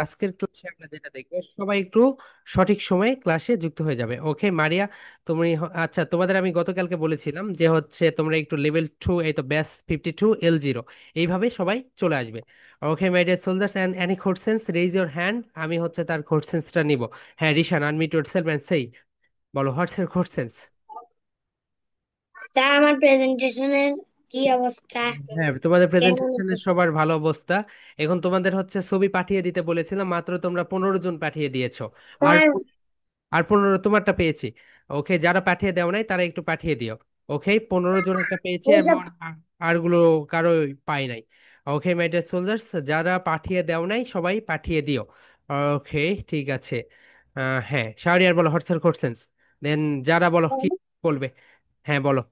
আজকের ক্লাসে আমরা যেটা দেখবো, সবাই একটু সঠিক সময়ে ক্লাসে যুক্ত হয়ে যাবে। ওকে মারিয়া, তুমি আচ্ছা, তোমাদের আমি গতকালকে বলেছিলাম যে হচ্ছে তোমরা একটু লেভেল 2, এই তো ব্যাস 52L0 এইভাবে সবাই চলে আসবে। Okay my dear soldiers, and any questions raise your hand, আমি হচ্ছে তার কোশ্চেন্সটা নিব। হ্যাঁ রিশান, আনমিউট ইয়োরসেলফ এন্ড সেই, বলো হোয়াটস ইওর কোশ্চেন্স। স্যার, আমার প্রেজেন্টেশনের কি অবস্থা? হ্যাঁ তোমাদের কেমন প্রেজেন্টেশনের সবার ভালো অবস্থা। এখন তোমাদের হচ্ছে ছবি পাঠিয়ে দিতে বলেছিলাম, মাত্র তোমরা 15 জন পাঠিয়ে দিয়েছো। আর স্যার? আর 15 তোমারটা পেয়েছি। ওকে, যারা পাঠিয়ে দেও নাই তারা একটু পাঠিয়ে দিও। ওকে 15 জন একটা পেয়েছে এইসব এবং আরগুলো কারো পাই নাই। ওকে মাই ডিয়ার সোলজার্স, যারা পাঠিয়ে দেও নাই সবাই পাঠিয়ে দিও। ওকে ঠিক আছে। হ্যাঁ শাহরিয়ার বলো হোয়াটসঅ্যাপ কোশ্চেন্স। দেন যারা বলো কি বলবে। হ্যাঁ বলো।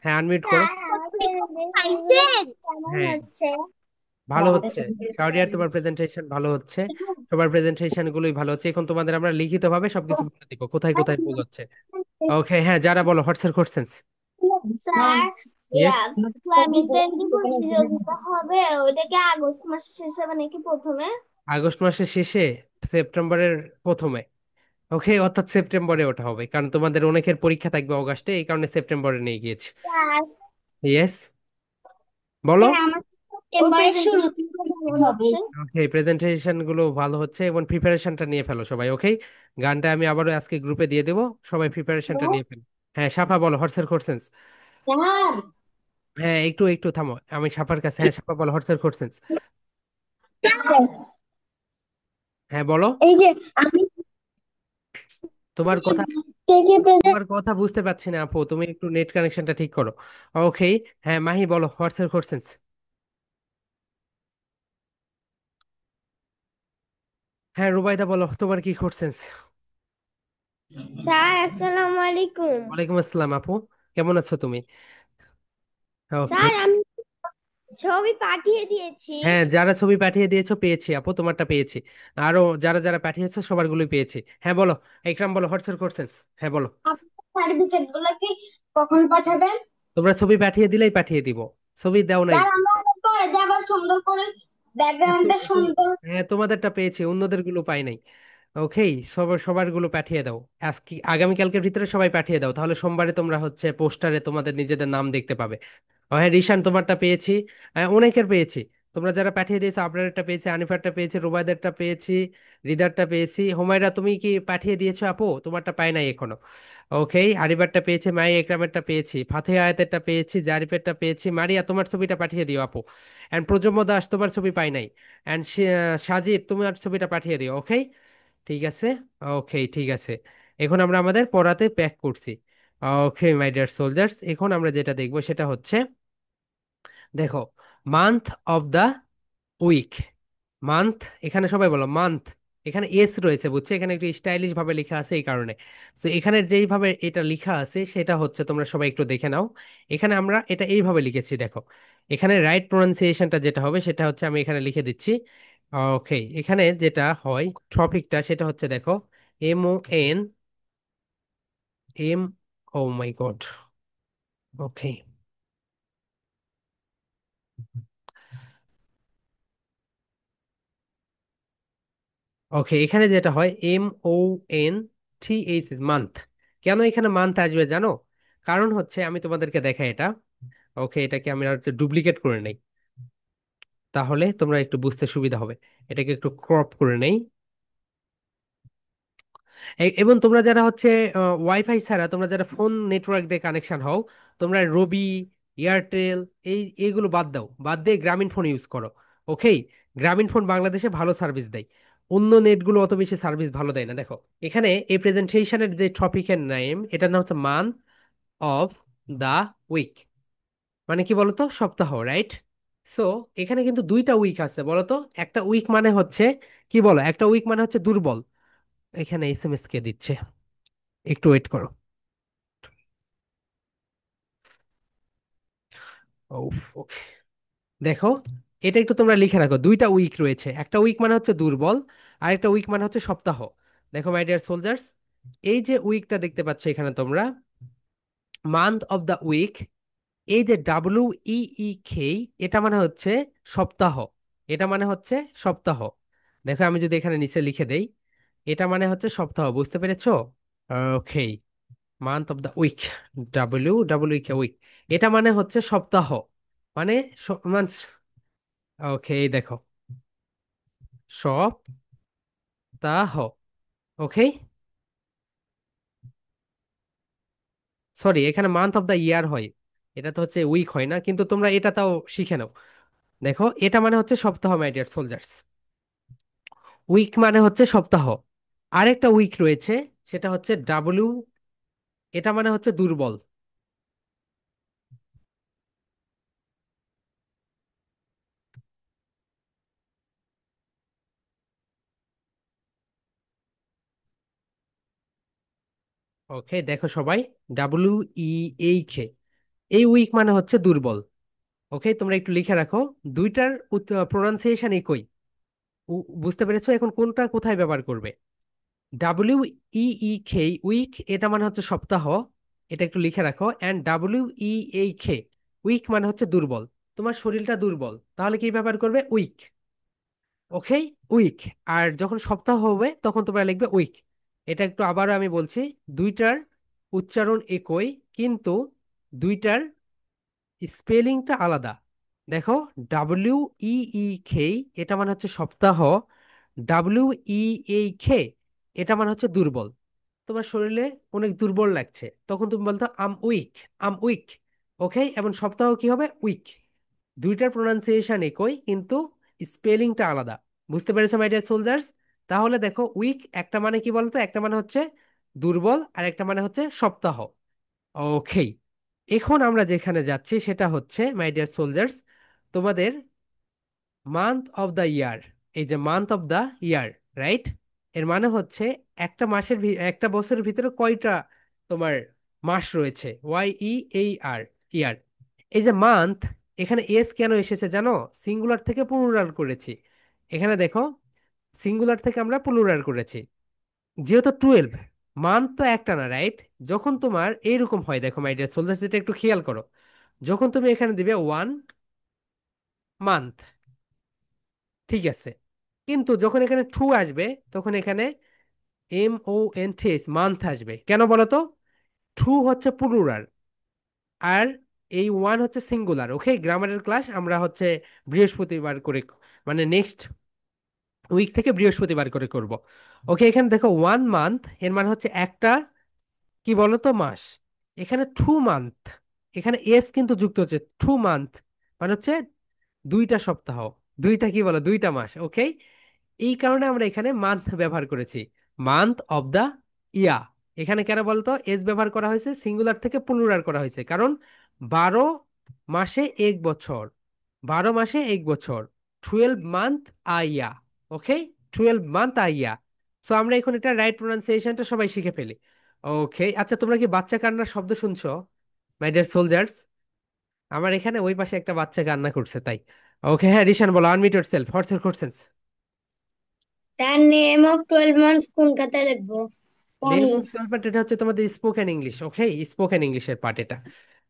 হ্যাঁ আনমিউট করো। স্যার, আমার প্রেজেন্টেশন কেমন হ্যাঁ হচ্ছে? ভালো হচ্ছে। শাহরিয়ার তোমার প্রেজেন্টেশন ভালো হচ্ছে। সবার প্রেজেন্টেশন গুলোই ভালো হচ্ছে। এখন তোমাদের আমরা লিখিত ভাবে সবকিছু বলে দিব কোথায় কোথায় ভুল হচ্ছে। ওকে হ্যাঁ যারা বলো WhatsApp questions. Sir, yes. Climate change প্রতিযোগিতা হবে, ওইটা কি আগস্ট মাসে শেষ হবে নাকি প্রথমে? আগস্ট মাসের শেষে, সেপ্টেম্বরের প্রথমে। ওকে অর্থাৎ সেপ্টেম্বরে ওটা হবে, কারণ তোমাদের অনেকের পরীক্ষা থাকবে অগাস্টে, এই কারণে সেপ্টেম্বরে নিয়ে গিয়েছি। স্যার, ইয়েস বলো। স্যার আমার সেপ্টেম্বরের শুরুতে কেমন হচ্ছে? ওকে প্রেজেন্টেশন গুলো ভালো হচ্ছে এবং প্রিপারেশনটা নিয়ে ফেলো সবাই। ওকে গানটা আমি আবারও আজকে গ্রুপে দিয়ে দেবো, সবাই প্রিপারেশনটা নিয়ে ফেলো। হ্যাঁ সাফা বলো হোয়াটসঅ্যাপ কোশ্চেন্স। স্যার, হ্যাঁ একটু একটু থামো, আমি সাফার কাছে। হ্যাঁ সাফা বলো হোয়াটসঅ্যাপ কোশ্চেন্স। হ্যাঁ বলো। এই যে আমি তোমার কথা, থেকে তোমার কথা বুঝতে পারছি না আপু, তুমি একটু নেট কানেকশনটা ঠিক করো। ওকে হ্যাঁ মাহি বলো হোয়াটসঅ্যাপ কোশ্চেন্স। হ্যাঁ রুবাইদা বলো তোমার কি কোশ্চেন্স। স্যার, আসসালামু আলাইকুম। ওয়ালাইকুম আসসালাম আপু, কেমন আছো তুমি? ওকে স্যার, আমি ছবি পাঠিয়ে দিয়েছি। হ্যাঁ যারা ছবি পাঠিয়ে দিয়েছো পেয়েছি আপু, তোমারটা পেয়েছি। আরো যারা যারা পাঠিয়েছো সবারগুলোই পেয়েছি। হ্যাঁ বলো ইকরাম বলো হোয়াটসঅ্যাপ কোশ্চেন্স। হ্যাঁ বলো। আপনার সার্টিফিকেট গুলো কি কখন পাঠাবেন? তোমরা ছবি পাঠিয়ে দিলেই পাঠিয়ে দিব, ছবি দাও নাই। স্যার, আমরা আবার পরে দিয়ে আবার সুন্দর করে হ্যাঁ, ব্যাকগ্রাউন্ডটা সুন্দর। হ্যাঁ তোমাদেরটা পেয়েছি, অন্যদের গুলো পাই নাই। ওকে সবার সবার গুলো পাঠিয়ে দাও। আজকে আগামীকালকের ভিতরে সবাই পাঠিয়ে দাও, তাহলে সোমবারে তোমরা হচ্ছে পোস্টারে তোমাদের নিজেদের নাম দেখতে পাবে। ও হ্যাঁ রিশান তোমারটা পেয়েছি। অনেকের পেয়েছি। তোমরা যারা পাঠিয়ে দিয়েছো, আপনারটা পেয়েছি, আনিফারটা পেয়েছি, রুবাইদারটা পেয়েছি, রিদারটা পেয়েছি। হুমায়রা তুমি কি পাঠিয়ে দিয়েছো আপু? তোমারটা পাই নাই এখনো। ওকে আরিবারটা পেয়েছি, মাই একরামেরটা পেয়েছি, ফাতে আয়াতেরটা পেয়েছি, জারিফেরটা পেয়েছি। মারিয়া তোমার ছবিটা পাঠিয়ে দিও আপু। অ্যান্ড প্রজন্ম দাস তোমার ছবি পাই নাই। অ্যান্ড সাজিদ তোমার ছবিটা পাঠিয়ে দিও। ওকে ঠিক আছে। ওকে ঠিক আছে। এখন আমরা আমাদের পড়াতে প্যাক করছি। ওকে মাই ডিয়ার সোলজার্স, এখন আমরা যেটা দেখবো সেটা হচ্ছে, দেখো, month of the week. Month, এখানে সবাই বলো মান্থ। এখানে এস রয়েছে বুঝছো, এখানে একটু স্টাইলিশ ভাবে লেখা আছে এই কারণে। তো এখানে যেইভাবে এটা লেখা আছে সেটা হচ্ছে, তোমরা সবাই একটু দেখে নাও। এখানে আমরা এটা এইভাবে লিখেছি দেখো। এখানে রাইট প্রোনাউন্সিয়েশনটা যেটা হবে সেটা হচ্ছে, আমি এখানে লিখে দিচ্ছি। ওকে এখানে যেটা হয় টপিকটা সেটা হচ্ছে দেখো, MON, এম, ও মাই গড। ওকে ওকে এখানে যেটা হয় MONTH, মান্থ। কেন এখানে মান্থ আসবে জানো? কারণ হচ্ছে আমি তোমাদেরকে দেখাই এটা। ওকে এটাকে আমি আর ডুপ্লিকেট করে নেই, তাহলে তোমরা একটু বুঝতে সুবিধা হবে। এটাকে একটু ক্রপ করে নেই। এবং তোমরা যারা হচ্ছে ওয়াইফাই ছাড়া, তোমরা যারা ফোন নেটওয়ার্ক দিয়ে কানেকশন হও, তোমরা রবি, এয়ারটেল, এইগুলো বাদ দাও, বাদ দিয়ে গ্রামীণ ফোন ইউজ করো। ওকে গ্রামীণ ফোন বাংলাদেশে ভালো সার্ভিস দেয়, অন্য নেটগুলো অত বেশি সার্ভিস ভালো দেয় না। দেখো এখানে এই প্রেজেন্টেশনের যে টপিকের নেম, এটার নাম হচ্ছে মান অফ দা উইক। মানে কি বলতো, সপ্তাহ, রাইট? সো এখানে কিন্তু দুইটা উইক আছে বলতো। একটা উইক মানে হচ্ছে কি বলো, একটা উইক মানে হচ্ছে দুর্বল। এখানে SMS কে দিচ্ছে, একটু ওয়েট করো। ওকে দেখো, এটা একটু তোমরা লিখে রাখো, দুইটা উইক রয়েছে, একটা উইক মানে হচ্ছে দুর্বল, আর একটা উইক মানে হচ্ছে সপ্তাহ। দেখো মাই ডিয়ার সোলজার্স, এই যে উইকটা দেখতে পাচ্ছ এখানে তোমরা, মান্থ অফ দ্য উইক, এই যে WEEK, এটা মানে হচ্ছে সপ্তাহ, এটা মানে হচ্ছে সপ্তাহ। দেখো আমি যদি এখানে নিচে লিখে দেই, এটা মানে হচ্ছে সপ্তাহ, বুঝতে পেরেছো? Okay, month of the week, W W week, এটা মানে হচ্ছে সপ্তাহ, মানে মান্থ। ওকে, দেখো, সপ্তাহ। ওকে, সরি, এখানে মান্থ অফ দ্য ইয়ার হয়, এটা তো হচ্ছে উইক হয় না, কিন্তু তোমরা এটা তাও শিখে নাও। দেখো, এটা মানে হচ্ছে সপ্তাহ মাই ডিয়ার সোলজার্স, উইক মানে হচ্ছে সপ্তাহ। আরেকটা উইক রয়েছে, সেটা হচ্ছে ডাব্লিউ, এটা মানে হচ্ছে দুর্বল। ওকে, দেখো সবাই, ডাব্লিউ ই খে, এই উইক মানে হচ্ছে দুর্বল। ওকে, তোমরা একটু লিখে রাখো, দুইটার প্রোনাউন্সিয়েশন একই। বুঝতে পেরেছো এখন কোনটা কোথায় ব্যবহার করবে? ডাব্লিউ খে, উইক, এটা মানে হচ্ছে সপ্তাহ, এটা একটু লিখে রাখো। অ্যান্ড ডাব্লিউ খে, উইক মানে হচ্ছে দুর্বল। তোমার শরীরটা দুর্বল, তাহলে কি ব্যবহার করবে? উইক। ওকে, উইক। আর যখন সপ্তাহ হবে তখন তোমরা লিখবে উইক। এটা একটু আবারও আমি বলছি, দুইটার উচ্চারণ একই, কিন্তু দুইটার স্পেলিংটা আলাদা। দেখো, ডাব্লিউ খে, এটা মানে হচ্ছে সপ্তাহ, ডাব্লিউ খে, এটা মানে হচ্ছে দুর্বল। তোমার শরীরে অনেক দুর্বল লাগছে, তখন তুমি বলতো আম উইক, আম উইক। ওকে, এবং সপ্তাহ কি হবে? উইক। দুইটার প্রোনাউন্সিয়েশন একই, কিন্তু স্পেলিংটা আলাদা। বুঝতে পেরেছো মাই ডিয়ার সোলজার্স? তাহলে দেখো, উইক একটা মানে কি বলতো, একটা মানে হচ্ছে দুর্বল, আর একটা মানে হচ্ছে সপ্তাহ। ওকে, এখন আমরা যেখানে যাচ্ছি সেটা হচ্ছে মাই ডিয়ার সোলজার্স, তোমাদের মান্থ অফ দ্য ইয়ার। এই যে month of the year, right, এর মানে হচ্ছে একটা মাসের একটা বছরের ভিতরে কয়টা তোমার মাস রয়েছে, আর, ইয়ার। এই যে মান্থ, এখানে এস কেন এসেছে জানো? সিঙ্গুলার থেকে প্লুরাল করেছি। এখানে দেখো, সিঙ্গুলার থেকে আমরা প্লুরাল করেছি, যেহেতু 12 মান্থ তো একটা না, রাইট? যখন তোমার এইরকম হয়, দেখো মাই ডিয়ার সোলজার্স, এটা একটু খেয়াল করো, যখন তুমি এখানে দিবে 1 মান্থ, ঠিক আছে, কিন্তু যখন এখানে 2 আসবে, তখন এখানে MONTH মান্থ আসবে। কেন বলো তো? 2 হচ্ছে প্লুরাল, আর এই 1 হচ্ছে সিঙ্গুলার। ওকে, গ্রামারের ক্লাস আমরা হচ্ছে বৃহস্পতিবার করে, মানে নেক্সট উইক থেকে বৃহস্পতিবার করে করব। ওকে, এখানে দেখো 1 মান্থ, এর মানে হচ্ছে একটা কি বলতো মাস। এখানে 2 মান্থ, এখানে এস কিন্তু যুক্ত হচ্ছে, 2 মান্থ মানে হচ্ছে দুইটা সপ্তাহ, দুইটা কি বলো, দুইটা মাস। ওকে, এই কারণে আমরা এখানে মান্থ ব্যবহার করেছি, মান্থ অফ দা ইয়া। এখানে কেন বলতো এস ব্যবহার করা হয়েছে, সিঙ্গুলার থেকে প্লুরাল করা হয়েছে, কারণ 12 মাসে 1 বছর, 12 মাসে 1 বছর, 12 মান্থ আইয়া। ওকে, 12 মান্থ আইয়া। সো আমরা এখন এটা রাইট প্রোনাউন্সিয়েশনটা সবাই শিখে ফেলি। ওকে, আচ্ছা, তোমরা কি বাচ্চা কান্নার শব্দ শুনছো মাই ডিয়ার সোলজার্স? আমার এখানে ওই পাশে একটা বাচ্চা কান্না করছে, তাই। ওকে, হ্যাঁ, রিশান বলো, unmute yourself, what's your question? তার নেম অফ 12 মান্থস কোন খাতায় লিখবো? কোন? নেম অফ টুয়েলভ, এটা হচ্ছে তোমাদের স্পোকেন ইংলিশ। ওকে, স্পোকেন ইংলিশের পার্ট এটা।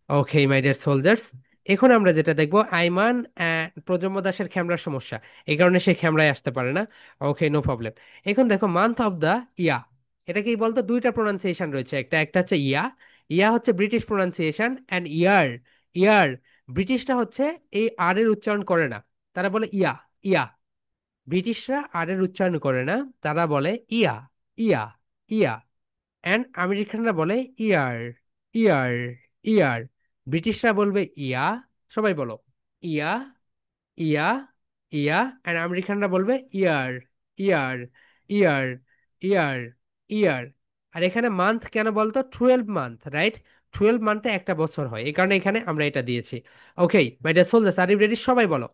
ওকে মাই ডিয়ার সোলজার্স, এখন আমরা যেটা দেখবো, আইমান প্রজন্ম দাসের খেমরার সমস্যা, এই কারণে সে খেমরায় আসতে পারে না। ওকে, নো প্রবলেম। এখন দেখো, মান্থ অফ দা ইয়া, এটা কি বলতো, দুইটা প্রোনাউন্সিয়েশন রয়েছে, একটা একটা হচ্ছে ইয়া, ইয়া হচ্ছে ব্রিটিশ প্রোনাউন্সিয়েশন, অ্যান্ড ইয়ার, ইয়ার, ব্রিটিশরা হচ্ছে এই আর এর উচ্চারণ করে না, তারা বলে ইয়া, ইয়া। ব্রিটিশরা আর এর উচ্চারণ করে না, তারা বলে ইয়া, ইয়া, ইয়া। অ্যান্ড আমেরিকানরা বলে ইয়ার, ইয়ার, ইয়ার। ব্রিটিশরা বলবে ইয়া, সবাই বলো, ইয়া, ইয়া, ইয়া। অ্যান্ড আমেরিকানরা বলবে ইয়ার, ইয়ার, ইয়ার, ইয়ার, ইয়ার। আর এখানে মান্থ কেন বলতো, 12 মান্থ, রাইট? 12 মান্থে একটা বছর হয়, এই কারণে এখানে আমরা এটা দিয়েছি। Okay my dear soldiers, are you ready? সবাই বলো।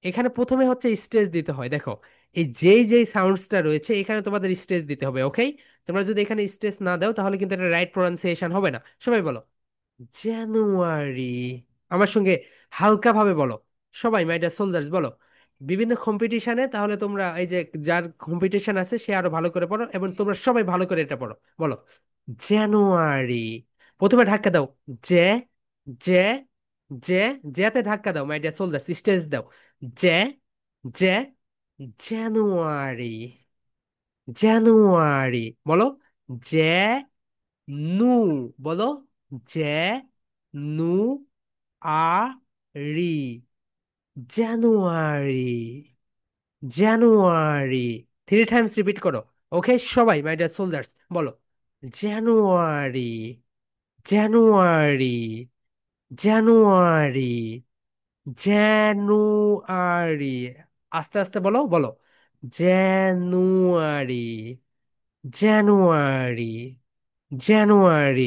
এখানে প্রথমে হচ্ছে স্ট্রেস দিতে হয়, দেখো, এই যেই যেই সাউন্ডসটা রয়েছে এখানে তোমাদের স্ট্রেস দিতে হবে। ওকে, তোমরা যদি এখানে স্ট্রেস না দাও তাহলে কিন্তু এটা রাইট প্রোনাউন্সিয়েশন হবে না। সবাই বলো, জানুয়ারি। আমার সঙ্গে হালকা ভাবে বলো, সবাই মাই ডিয়ার সোলজার্স বলো। বিভিন্ন কম্পিটিশনে তাহলে তোমরা এই যে যার কম্পিটিশন আছে সে আরো ভালো করে পড়ো, এবং তোমরা সবাই ভালো করে এটা পড়ো। বলো, জানুয়ারি। প্রথমে ধাক্কা দাও, জে, জে, জে, জেতে ধাক্কা দাও মাই ডিয়ার সোলজার্স, স্টেজ দাও, জে, জে, জানুয়ারি। জানুয়ারি বলো। জে নু বলো। জে নু আ রি। জানুয়ারি। জানুয়ারি। 3 টাইমস রিপিট করো। ওকে সবাই মাই ডিয়ার সোলজার্স বলো। জানুয়ারি। জানুয়ারি। জানুয়ারি। জানুয়ারি। আস্তে আস্তে বলো বলো। জানুয়ারি। জানুয়ারি। জানুয়ারি।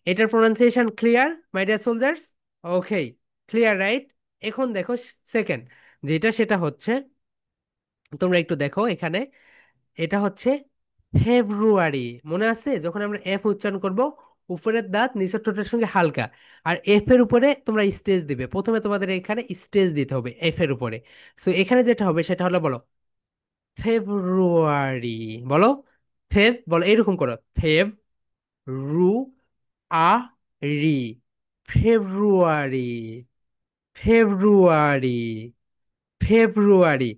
এটার pronunciation clear my dear soldiers? Okay, clear right? এখন দেখো সেকেন্ড যেটা, সেটা হচ্ছে, তোমরা একটু দেখো এখানে, এটা হচ্ছে ফেব্রুয়ারি। মনে আছে যখন আমরা এফ উচ্চারণ করব, উপরের দাঁত নিচের ঠোঁটের সঙ্গে হালকা, আর এফ এর উপরে তোমরা স্টেজ দিবে, প্রথমে তোমাদের এখানে স্টেজ দিতে হবে এফ এর উপরে। সো এখানে যেটা হবে সেটা হলো বলো ফেব্রুয়ারি। বলো ফেব, বলো এরকম করো, ফেব রু আ রি। ফেব্রুয়ারি। ফেব্রুয়ারি। ফেব্রুয়ারি।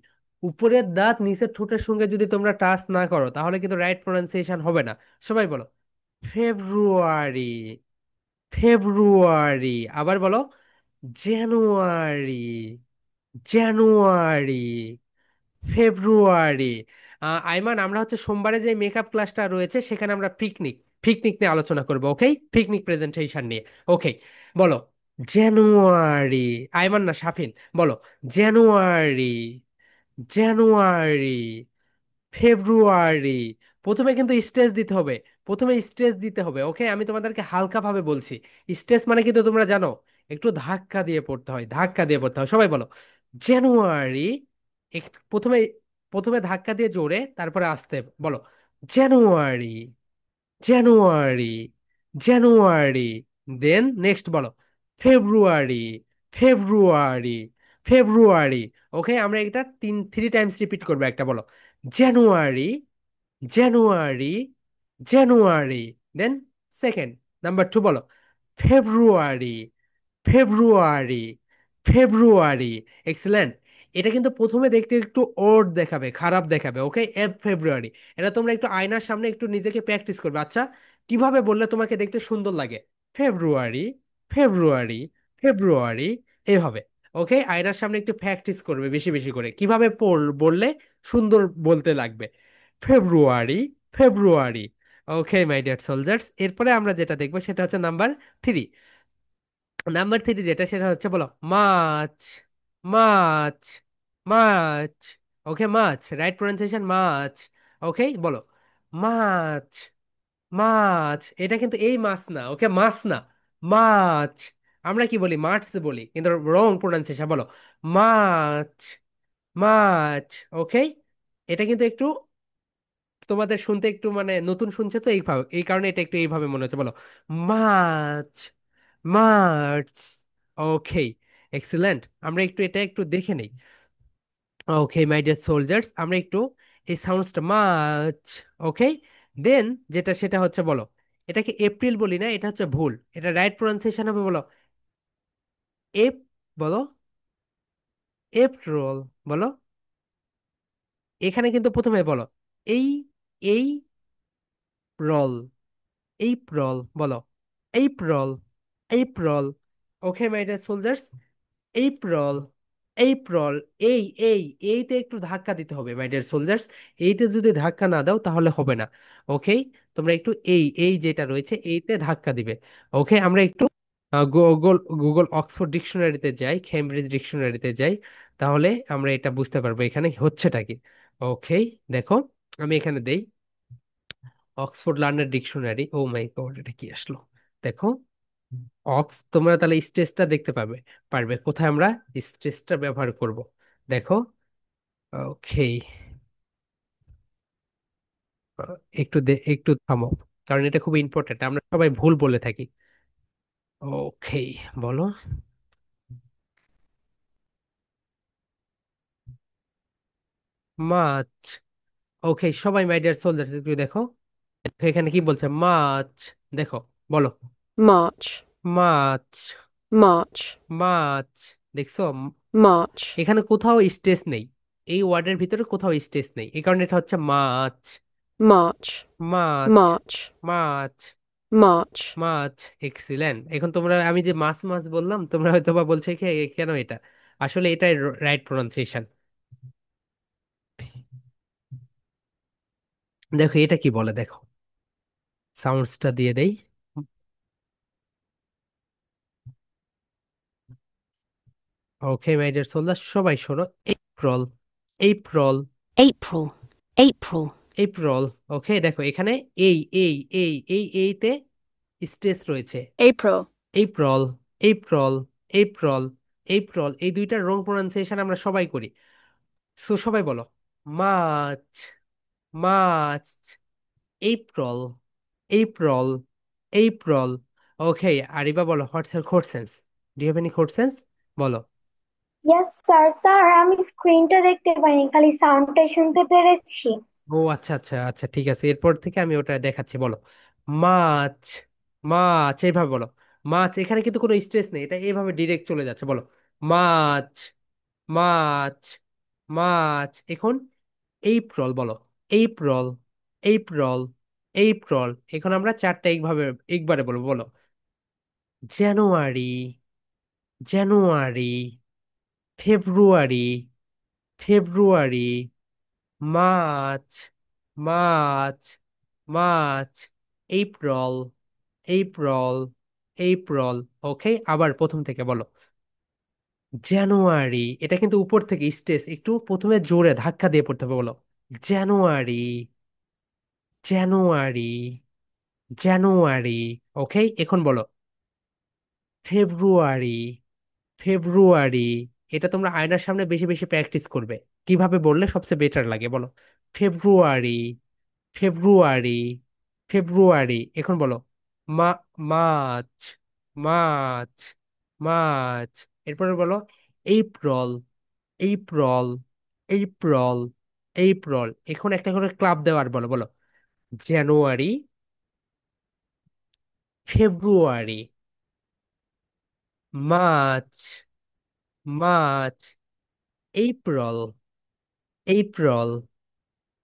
উপরের দাঁত নিচের ঠোঁটের সঙ্গে যদি তোমরা টাচ না করো তাহলে কিন্তু রাইট প্রোনাউন্সিয়েশন হবে না। সবাই বলো ফেব্রুয়ারি। ফেব্রুয়ারি। আবার বলো জানুয়ারি। জানুয়ারি। ফেব্রুয়ারি। আইমান, আমরা হচ্ছে সোমবারে যে মেকআপ ক্লাসটা রয়েছে সেখানে আমরা পিকনিক, পিকনিক নিয়ে আলোচনা করবো। ওকে, পিকনিক প্রেজেন্টেশন নিয়ে। ওকে, বলো জানুয়ারি। আইমান না, সাফিন, বলো জানুয়ারি। জানুয়ারি। ফেব্রুয়ারি। প্রথমে কিন্তু স্ট্রেস দিতে হবে, প্রথমে স্ট্রেস দিতে হবে। ওকে, আমি তোমাদেরকে হালকা ভাবে বলছি। স্ট্রেস মানে কিন্তু তোমরা জানো, একটু ধাক্কা দিয়ে পড়তে হয়, ধাক্কা দিয়ে পড়তে হয়। সবাই বলো জানুয়ারি। প্রথমে, প্রথমে ধাক্কা দিয়ে জোরে, তারপরে আস্তে বলো জানুয়ারি। জানুয়ারি। জানুয়ারি। দেন নেক্সট বলো ফেব্রুয়ারি। ফেব্রুয়ারি। ফেব্রুয়ারি। ওকে, আমরা এটা 3 টাইমস রিপিট করবো। একটা বলো জানুয়ারি। জানুয়ারি। জানুয়ারি। দেন সেকেন্ড, নাম্বার 2 বলো ফেব্রুয়ারি। ফেব্রুয়ারি। ফেব্রুয়ারি। এক্সেলেন্ট। এটা কিন্তু প্রথমে দেখতে একটু ওড দেখাবে, খারাপ দেখাবে। ওকে, ফেব্রুয়ারি। এটা তোমরা একটু আয়নার সামনে একটু নিজেকে প্র্যাকটিস করবে। আচ্ছা, কিভাবে বললে তোমাকে দেখতে সুন্দর লাগে? ফেব্রুয়ারি। ফেব্রুয়ারি। ফেব্রুয়ারি। এইভাবে। ওকে, আয়নার সামনে একটু প্র্যাকটিস করবে বেশি বেশি করে, কিভাবে বললে সুন্দর বলতে লাগবে। ফেব্রুয়ারি। ফেব্রুয়ারি। ওকে মাই ডিয়ার সোলজার্স, এরপরে আমরা যেটা দেখবো সেটা হচ্ছে নাম্বার 3। নাম্বার 3 যেটা, সেটা হচ্ছে বলো মাছ। মাছ। মাছ। ওকে, মাছ, রাইট প্রোনাউন্সিয়েশন মাছ। ওকে, বলো মাছ। মাছ। এটা কিন্তু এই মাছ না, ওকে, মাছ না, মাছ। আমরা কি বলি, মাছ বলি, কিন্তু রং প্রোনাউন্সিয়েশন। বলো মাছ। মাছ। ওকে, এটা কিন্তু একটু তোমাদের শুনতে একটু মানে নতুন শুনছে তো, এইভাবে, এই কারণে এটা একটু এইভাবে মনে হচ্ছে। বলো মাছ। মার্চ। ওকে, এক্সিলেন্ট। আমরা একটু এটা একটু দেখে নেই। ওকে মাই ডিয়ার সোলজার্স, আমরা একটু এই সাউন্ডসটা মার্চ। ওকে, দেন যেটা, সেটা হচ্ছে বলো, এটাকে এপ্রিল বলি না, এটা হচ্ছে ভুল। এটা রাইট প্রোনাউন্সিয়েশন হবে বলো এপ, বলো এপ্রিল। বলো, এখানে কিন্তু প্রথমে বলো এই, এই রল, এপ্রিল। বলো April. April. Okay my dear soldiers, April. April. এই, এই, এইতে একটু ধাক্কা দিতে হবে মাই ডিয়ার সোলজার্স। এইতে যদি ধাক্কা না দাও তাহলে হবে না। ওকে, তোমরা একটু এই, এই যেটা রয়েছে এইতে ধাক্কা দিবে। ওকে, আমরা একটু গুগল, গুগল অক্সফোর্ড ডিকশনারিতে যাই, কেমব্রিজ ডিকশনারিতে যাই, তাহলে আমরা এটা বুঝতে পারবো এখানে হচ্ছেটা কি। ওকে, দেখো আমি এখানে দেই অক্সফোর্ড লার্নার ডিকশনারি। ও মাই গড, এটা কি আসলো! দেখো তোমরা তাহলে স্টেজটা দেখতে পাবে, পারবে কোথায় আমরা স্টেজটা ব্যবহার করব। দেখো। ওকে, একটু থামো, কারণ এটা খুব ইম্পর্টেন্ট, আমরা সবাই ভুল বলে থাকি। ওকে, বলো মাছ। ওকে সবাই মাই ডিয়ার সোলজার্স একটু দেখো, এখানে কি বলছে মাছ। দেখো, বলো March, মাছ। March, মাছ। দেখছো March, এখানে কোথাও স্টেজ নেই, এই ওয়ার্ডের ভিতরে কোথাও স্ট্রেস নেই, এই কারণে এটা হচ্ছে মাছ। March, মাছ। March, মাছ। March. মাছ। এক্সিলেন্ট। এখন তোমরা, আমি যে মাছ মাছ বললাম, তোমরা হয়তো বা বলছো কেন এটা, আসলে এটাই রাইট প্রোনাউন্সিয়েশন। দেখো এটা কি বলে, দেখো সাউন্ডসটা দিয়ে দেই। ওকে মাই ডিয়ার সোলজার, সবাই শোনো। April. April. April, April, April. Okay দেখো এখানে এই এই এইতে স্ট্রেস রয়েছে। April. April. April. April. April, এই দুইটার রং প্রোনাউন্সিয়েশন আমরা সবাই করি। সো সবাই বলো, March. March. April. April. April. Okay, Ariba বলো, হোয়াটস এর code sense? Do you have any code sense? বলো। Yes sir. স্যার আমি স্ক্রিনটা দেখতে পাইনি, খালি সাউন্ডটাই শুনতে পেরেছি। ও আচ্ছা আচ্ছা আচ্ছা, ঠিক আছে, এরপর থেকে আমি ওটা দেখাচ্ছি। বলো, মাছ। মাছ, এইভাবে বলো। মাছ, এখানে কিন্তু কোনো স্ট্রেস নেই, এটা এইভাবে ডিরেক্ট চলে যাচ্ছে। বলো, মাছ। মাছ। মাছ। এখন এপ্রিল বলো। এপ্রিল। এপ্রিল। এপ্রিল, এখন আমরা চারটা এইভাবে একবারে বলবো। বলো, January. January. February. February. March. March. March. April. April. April. Okay, আবার প্রথম থেকে বলো, জানুয়ারি। এটা কিন্তু উপর থেকে স্ট্রেস একটু প্রথমে জোরে ধাক্কা দিয়ে পড়তে হবে। বলো, জানুয়ারি। জানুয়ারি। জানুয়ারি। ওকে, এখন বলো, ফেব্রুয়ারি। ফেব্রুয়ারি। এটা তোমরা আয়নার সামনে বেশি বেশি প্র্যাকটিস করবে, কিভাবে বললে সবচেয়ে বেটার লাগে। বলো, ফেব্রুয়ারি। ফেব্রুয়ারি। ফেব্রুয়ারি। এখন বলো, মা মার্চ। মার্চ। মার্চ। এরপরে বলো, এপ্রিল। এপ্রিল। এপ্রিল। এপ্রিল। এখন একটা করে ক্লাব দেওয়ার বলো। বলো, January. February. March. March. April. April.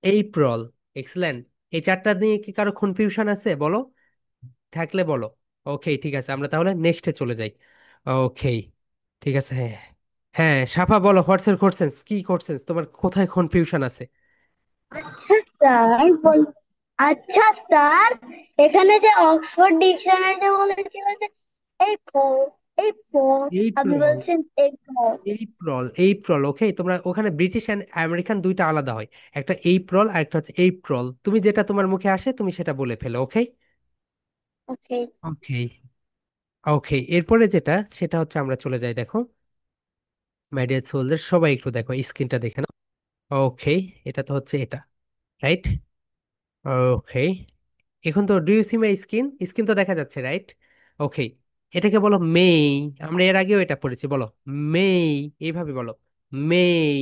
April. Excellent. এই চারটা নিয়ে কি কারো কনফিউশন আছে? বলো, থাকলে বলো। ওকে ঠিক আছে, আমরা তাহলে নেক্সটে চলে যাই। ওকে ঠিক আছে। হ্যাঁ হ্যাঁ, সাফা বলো, হোয়াটস এর কোশ্চেন্স? কি কোশ্চেন্স, তোমার কোথায় কনফিউশন আছে? আচ্ছা স্যার আচ্ছা স্যার, এখানে যে অক্সফোর্ড ডিকশনারিতে বলেছিল যে এই ফোর, এই ফোর, আপনি এপ্রিল। বলছেন এই ফোর। এপ্রিল। এপ্রিল। ওকে, তোমরা ওখানে ব্রিটিশ অ্যান্ড আমেরিকান দুইটা আলাদা হয়। একটা এপ্রিল আর একটা হচ্ছে এপ্রিল, তুমি যেটা তোমার মুখে আসে তুমি সেটা বলে ফেলো। ওকে। ওকে। ওকে। ওকে, এরপরে যেটা সেটা হচ্ছে আমরা চলে যাই। দেখো মাই ডিয়ার সোলজার, সবাই একটু দেখো স্ক্রিনটা দেখে নাও। ওকে, এটা তো হচ্ছে এটা, রাইট? ওকে, এখন তো do you see my screen? Screen তো দেখা যাচ্ছে, রাইট? ওকে, এটাকে বলো মেই। আমরা এর আগেও এটা পড়েছি। বলো, মেই। এইভাবে বলো, মেই।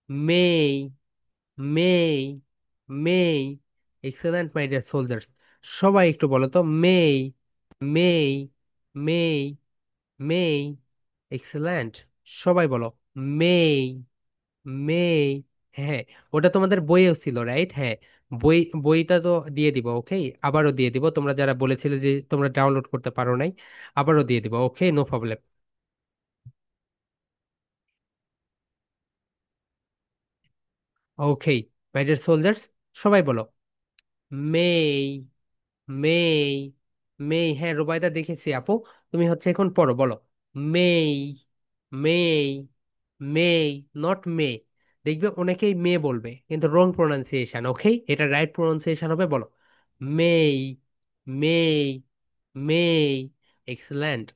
মেই। মেই। মেই। এক্সেলেন্ট মাই ডিয়ার সোলজার্স, সবাই একটু বলো তো, মেই। মেই। মেই। মেই। এক্সেলেন্ট। সবাই বলো, মেই। মেই। হ্যাঁ, ওটা তোমাদের বইয়েও ছিল, রাইট? হ্যাঁ, বইটা তো দিয়ে দিব। ওকে, আবারও দিয়ে দিব, তোমরা যারা বলেছিলে যে তোমরা ডাউনলোড করতে পারো নাই, আবারও দিয়ে দিব। Okay, no problem. Okay my dear soldiers, সবাই বলো, মেই। মেই। মেই। হ্যাঁ রুবাইদা, দেখেছি আপু, তুমি হচ্ছে এখন পড়ো। বলো, মেই। মেই। মেই। নট মে। দেখবে অনেকেই মে বলবে, কিন্তু রং প্রোনাউন্সিয়েশন। ওকে, এটা রাইট প্রোনাউন্সিয়েশন হবে। বলো, মেই। মেই। মেই। এক্সেলেন্ট।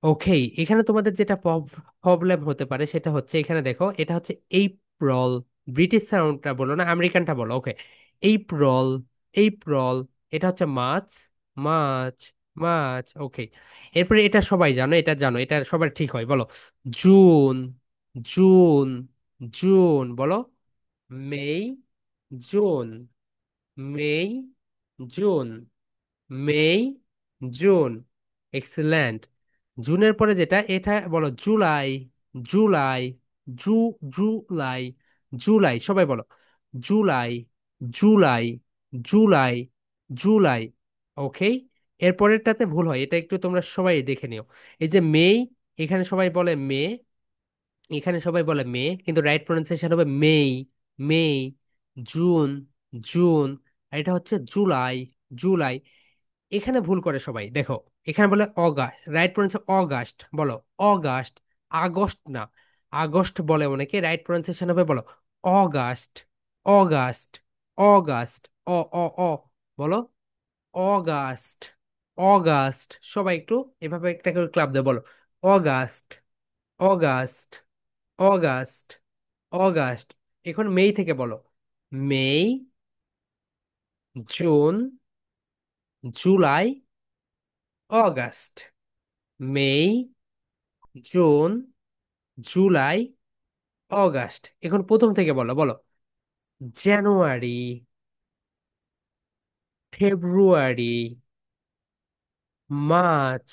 ওকে, এখানে তোমাদের যেটা প্রবলেম হতে পারে সেটা হচ্ছে, এখানে দেখো এটা হচ্ছে এপ্রিল। ব্রিটিশ সাউন্ডটা বলো না, আমেরিকানটা বলো। ওকে, এপ্রিল। এপ্রিল। এটা হচ্ছে মার্চ। মার্চ। মার্চ। ওকে, এরপরে এটা সবাই জানো, এটা জানো, এটা সবার ঠিক হয়। বলো, জুন। জুন। জুন। বলো, May. June. মেই। June. মেই। June. Excellent. জুনের পরে যেটা, এটা বলো, জুলাই। জুলাই। জু জুলাই, জুলাই সবাই বলো, জুলাই, জুলাই, জুলাই, জুলাই। ওকে, এরপরেরটাতে ভুল হয়, এটা একটু তোমরা সবাই দেখে নিও। এই যে মে, এখানে সবাই বলে মে, এখানে সবাই বলে মে, কিন্তু রাইট প্রোনাউন্সিয়েশন হবে মেই, মেই। June, June. আর এটা হচ্ছে জুলাই, জুলাই। এখানে ভুল করে সবাই, দেখো এখানে বলে অগাস্ট, রাইট প্রোনাউন্সিয়েশন অগাস্ট, বলো অগাস্ট, আগস্ট না, আগস্ট বলে অনেকে, রাইট প্রোনাউন্সিয়েশন হবে বলো অগাস্ট, অগাস্ট, অগাস্ট। অ অ অ বলো অগাস্ট, অগাস্ট। সবাই একটু এভাবে একটা করে ক্লাব দেয়, বলো অগাস্ট, অগাস্ট, অগাস্ট, অগাস্ট। এখন মেই থেকে বলো May, June, July, August. May, June, July, August. এখন প্রথম থেকে বলো, বলো জানুয়ারি, ফেব্রুয়ারি, মার্চ,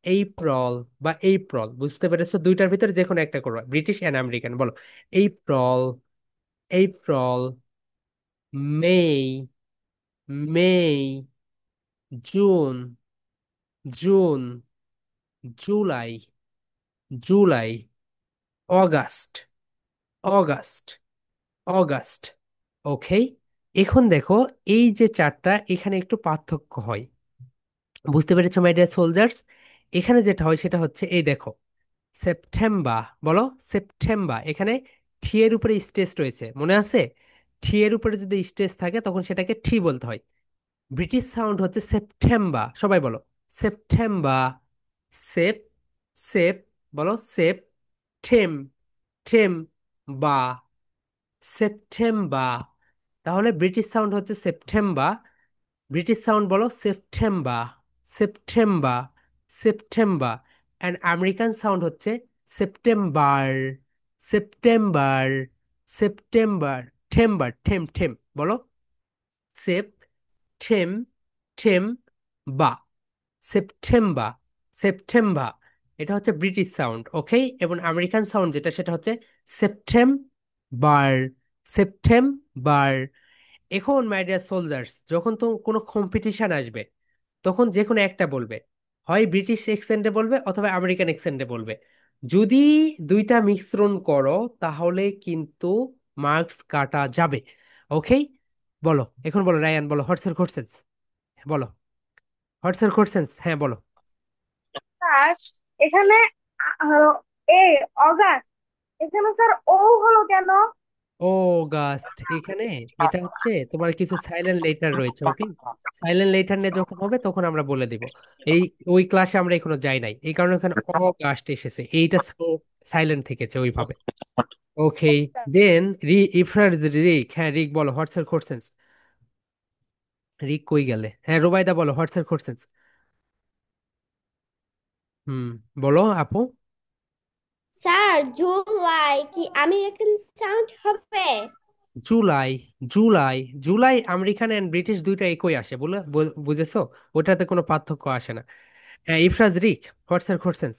এপ্রিল বা এপ্রিল, বুঝতে পেরেছো? দুইটার ভিতরে যে কোনো একটা করো, ব্রিটিশ এন্ড আমেরিকান, বলো April, April, May, May, June, June, July, July, August, August, August. Okay, এখন দেখো এই যে চারটা, এখানে একটু পার্থক্য হয়, বুঝতে পেরেছো মাই ডিয়ার সোলজার্স? এখানে যেটা হয় সেটা হচ্ছে এই দেখো, সেপ্টেম্বর, বলো সেপ্টেম্বর। এখানে ঠি এর উপরে স্ট্রেস রয়েছে, মনে আছে? ঠি এর উপরে যদি স্ট্রেস থাকে তখন সেটাকে ঠি বলতে হয়। ব্রিটিশ সাউন্ড হচ্ছে সেপ্টেম্বর, সবাই বলো সেপ্টেম্বর। সেপ, সেপ, বলো সেপ, ঠেম, ঠেম, বা, সেপ্টেম্বর। তাহলে ব্রিটিশ সাউন্ড হচ্ছে সেপ্টেম্বর, ব্রিটিশ সাউন্ড বলো September, September, September. And American sound হচ্ছে সেপ্টেম্বর, সেপ্টেম্বর, সেপ্টেম্বর। ঠেম্বার, ঠেম, ঠেম, বলো সেপ, ঠেম, ঠেম, বা, সেপ্টেম্বর, সেপ্টেম্বর। এটা হচ্ছে ব্রিটিশ সাউন্ড, ওকে? এবং আমেরিকান সাউন্ড যেটা সেটা হচ্ছে সেপ্টেম্বর, সেপ্টেম্বর। এখন মাই ডিয়ার সোলজার্স, যখন তো কোনো কম্পিটিশন আসবে তখন যে কোনো একটা বলবে, হয় ব্রিটিশ অ্যাকসেন্টে বলবে অথবা আমেরিকান অ্যাকসেন্টে বলবে। যদি দুইটা মিশ্রণ করো তাহলে কিন্তু মার্কস কাটা যাবে। ওকে, বলো এখন, বলো রায়ান, বলো হটসের কোশ্চেন্স, বলো হটসের কোশ্চেন্স, হ্যাঁ বলো। স্যার এখানে এ অগাস্ট, এখানে স্যার ও হলো কেন? অগাস্ট এখানে, এটা হচ্ছে তোমার কিছু সাইলেন্ট লেটার রয়েছে, ওকে? সাইলেন্ট লেটার নিয়ে যখন হবে তখন আমরা বলে দিব। এই ওই ক্লাসে আমরা এখনো যাই নাই, এই কারণে এখানে অগাস্ট এসেছে, এইটা সাইলেন্ট থেকেছে ওইভাবে। ওকে, দেন ইফরার, রিক, হ্যাঁ রিক বলো হোয়াটস এর কোশ্চেন্স। রিক কই গেলে? হ্যাঁ রুবাইদা বলো হোয়াটস এর কোশ্চেন্স। হুম, বলো আপু। স্যার জুলাই কি আমেরিকান সাউন্ড হবে? July, July, July American and British দুইটা একই আসে, বলে বুঝেছো? ওটাতে কোনো পার্থক্য আসে না। হ্যাঁ ইফরাজ, রিক হোয়াটস এর কোশ্চেন্স।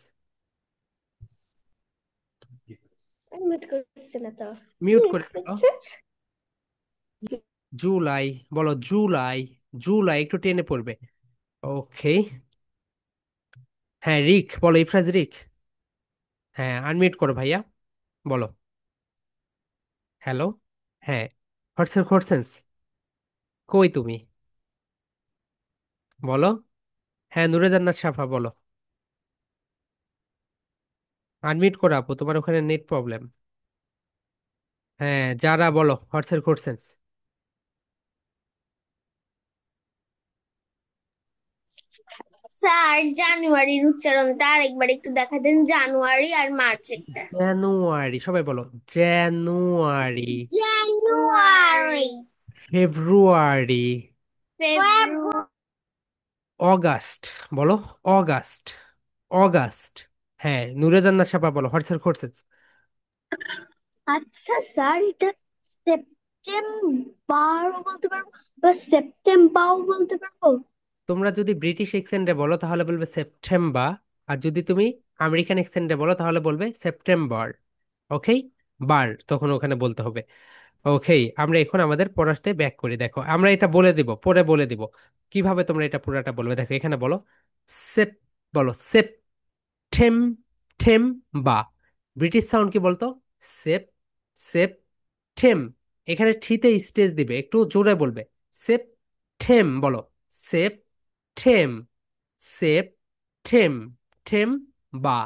মিউট করছে না তো। মিউট মিউট করে ফেলো। করছে। জুলাই, বলো জুলাই, জুলাই একটু টেনে পড়বে। ওকে, হ্যাঁ রিক বলো, ইফরাজ রিক। হ্যাঁ আনমিউট করো ভাইয়া, বলো হ্যালো। হ্যাঁ হোয়াটস এর কোশ্চেন্স, কই তুমি, বলো। হ্যাঁ নুরে জান্নাত সাফা বলো। আনমিউট করো আপু, তোমার ওখানে নেট প্রবলেম। হ্যাঁ যারা বলো হোয়াটস এর কোশ্চেন্স। স্যার জানুয়ারির উচ্চারণটা আরেকবার একটু দেখা দেন, জানুয়ারি আর মার্চেরটা। জানুয়ারি, সবাই বলো জানুয়ারি, জানুয়ারি, ফেব্রুয়ারি, ফেব্রুয়ারি। অগাস্ট, বলো অগাস্ট, অগাস্ট। হ্যাঁ নুরে জান্নাত সাফা বলো হোয়াটস এর কোশ্চেন্স। আচ্ছা স্যার, এটা সেপ্টেম্বর বলতে পারবো বা সেপ্টেম্বর বলতে পারবো? তোমরা যদি ব্রিটিশ অ্যাকসেন্টে বলো তাহলে বলবে সেপ্টেম্বর, আর যদি তুমি আমেরিকান অ্যাকসেন্টে বলো তাহলে বলবে সেপ্টেম্বর। ওকে, বার তখন ওখানে বলতে হবে। ওকে, আমরা এখন আমাদের পড়াতে ব্যাক করি। দেখো আমরা এটা বলে দিব, পরে বলে দিব কিভাবে তোমরা এটা পুরাটা বলবে। দেখো এখানে বলো সেপ, বলো সেপ, ঠেম, ঠেম, বা। ব্রিটিশ সাউন্ড কি বলতো? Sep, sep, tem. এখানে ঠিতে স্টেজ দিবে, একটু জোরে বলবে। সেপ, ঠেম, বলো সেপ, ঠেম, সেপ, ঠেম, ঠেম, বা।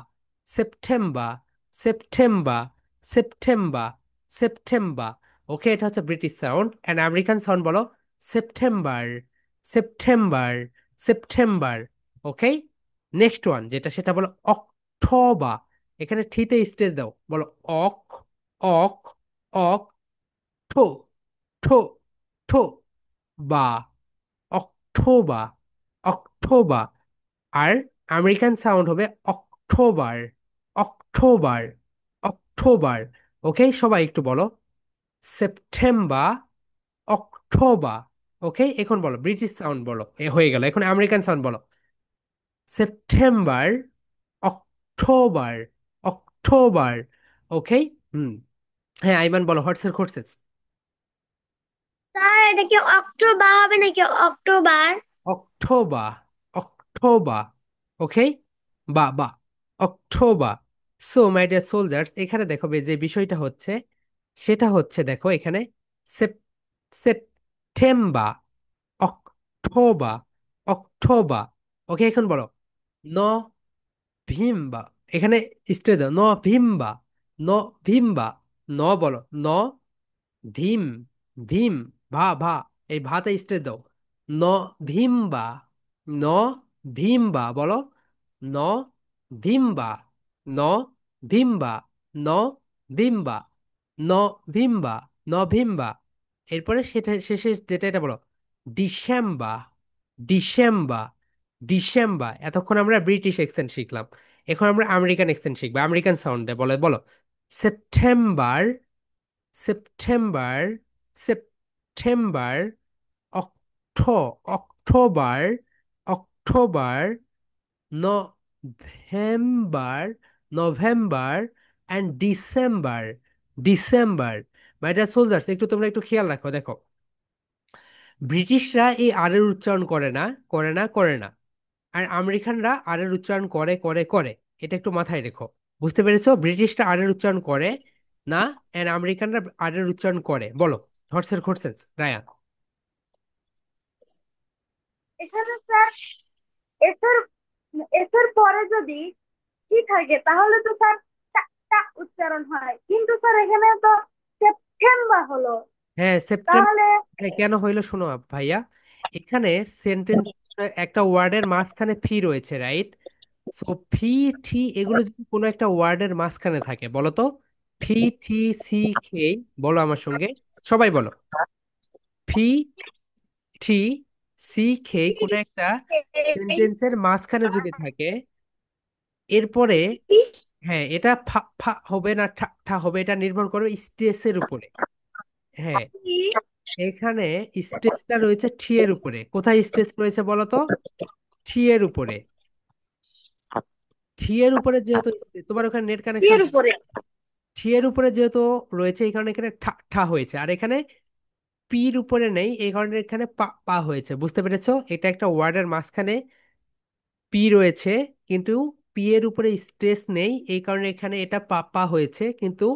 সেপ্টেম্বা, সেপ্টেম্বা, সেপ্টেম্বা, সেপ্টেম্বা। ওকে, এটা হচ্ছে British sound. And American sound বলো সেপ্টেম্বার, সেপ্টেম্বার, সেপ্টেম্বার। ওকে, নেক্সট ওয়ান যেটা সেটা বলো অক্টোবা। এখানে ঠিতে স্টেজ দাও, বলো অক, অক, অক, ঠো, ঠো, ঠো, বা। অক্টোবা, অক্টোবা। আর আমেরিকান সাউন্ড হবে অক্টোবার, অক্টোবার, অক্টোবার। ওকে, সবাই একটু বলো সেপ্টেম্বর, অক্টোবর। ওকে, এখন বলো ব্রিটিশ সাউন্ড বলো, এ হয়ে গেল। এখন আমেরিকান সাউন্ড বলো সেপ্টেম্বর, অক্টোবর, অক্টোবর। ওকে, হুম, হ্যাঁ আইমান বলো হর্সের কোর্সেস। স্যার এটা কি অক্টোবর হবে নাকি অক্টোবর? October, October. ওকে, বা বা, October. So my dear soldiers, এখানে দেখো যে বিষয়টা হচ্ছে সেটা হচ্ছে, দেখো এখানে Sep, September, October, October. Okay, এখন বলো ভিমবা। এখানে স্টে দাও, ভিমবা, ভিমবা। বলো ভীম, ভীম, ভা ভা, এই ভাতে স্টে দাও। ন ভিমবা, ন ভিমবা, বলো ন ভিমবা, ন ভিমবা, ন ভিমবা, ন ভিমবা, ন ভিমবা। এরপরে সেটা শেষে যেটা এটা বলো ডিসেম্বর, ডিসেম্বর, ডিসেম্বর। এতক্ষণ আমরা ব্রিটিশ অ্যাকসেন্ট শিখলাম, এখন আমরা আমেরিকান অ্যাকসেন্ট শিখবো। আমেরিকান সাউন্ডে বলে বলো September, September, September, Octo, October, October, November, November, and December, December. My dear soldiers, একটু তোমরা একটু খেয়াল রাখো। দেখো ব্রিটিশরা এই আর এর উচ্চারণ করে না, করে না, করে না। আর আমেরিকানরা আর এর উচ্চারণ করে, করে, করে। এটা একটু মাথায় রেখো। বুঝতে পেরেছো? ব্রিটিশরা আর এর উচ্চারণ করে না, এন্ড আমেরিকানরা আর এর উচ্চারণ করে। বলো হর্সের খোরসেস, রায়া। এখানে স্যার এসের এসের পরে যদি কি থাকে তাহলে তো স্যার টা টা উচ্চারণ হয়, কিন্তু স্যার এখানে তো সেপ্টেম্বর হলো হ্যাঁ সেপ্টেম্বর। তাহলে। হ্যাঁ কেন হইলো শোনো ভাইয়া, এখানে সেন্টেন্স, একটা ওয়ার্ডের মাঝখানে ফি রয়েছে, রাইট? সো ফি, থি, এগুলো যদি কোনো একটা ওয়ার্ডের মাঝখানে থাকে, বলো তো ফি, থি, সি, খে। বলো আমার সঙ্গে, সবাই বলো ফি, থি, সি, খে, কোনো একটা সেন্টেন্সের মাঝখানে যদি থাকে, এরপরে হ্যাঁ এটা ফা ফা হবে না ঠা ঠা হবে, এটা নির্ভর করবে স্টেসের উপরে। হ্যাঁ, এখানে স্টেজটা রয়েছে থি এর উপরে। কোথায় স্টেজ রয়েছে বলো তো? থি এর উপরে। থি এর উপরে যেহেতু তোমার ওখানে নেট কানেকশন, এর উপরে থি এর উপরে যেহেতু রয়েছে, এই কারণে এখানে ঠা ঠা হয়েছে। আর এখানে পির উপরে নেই, এই কারণে এখানে পা পা হয়েছে। বুঝতে পেরেছো? এটা একটা ওয়ার্ডের মাঝখানে পি রয়েছে, কিন্তু পি এর উপরে স্ট্রেস নেই, এই কারণে এখানে এটা পা পা হয়েছে। কিন্তু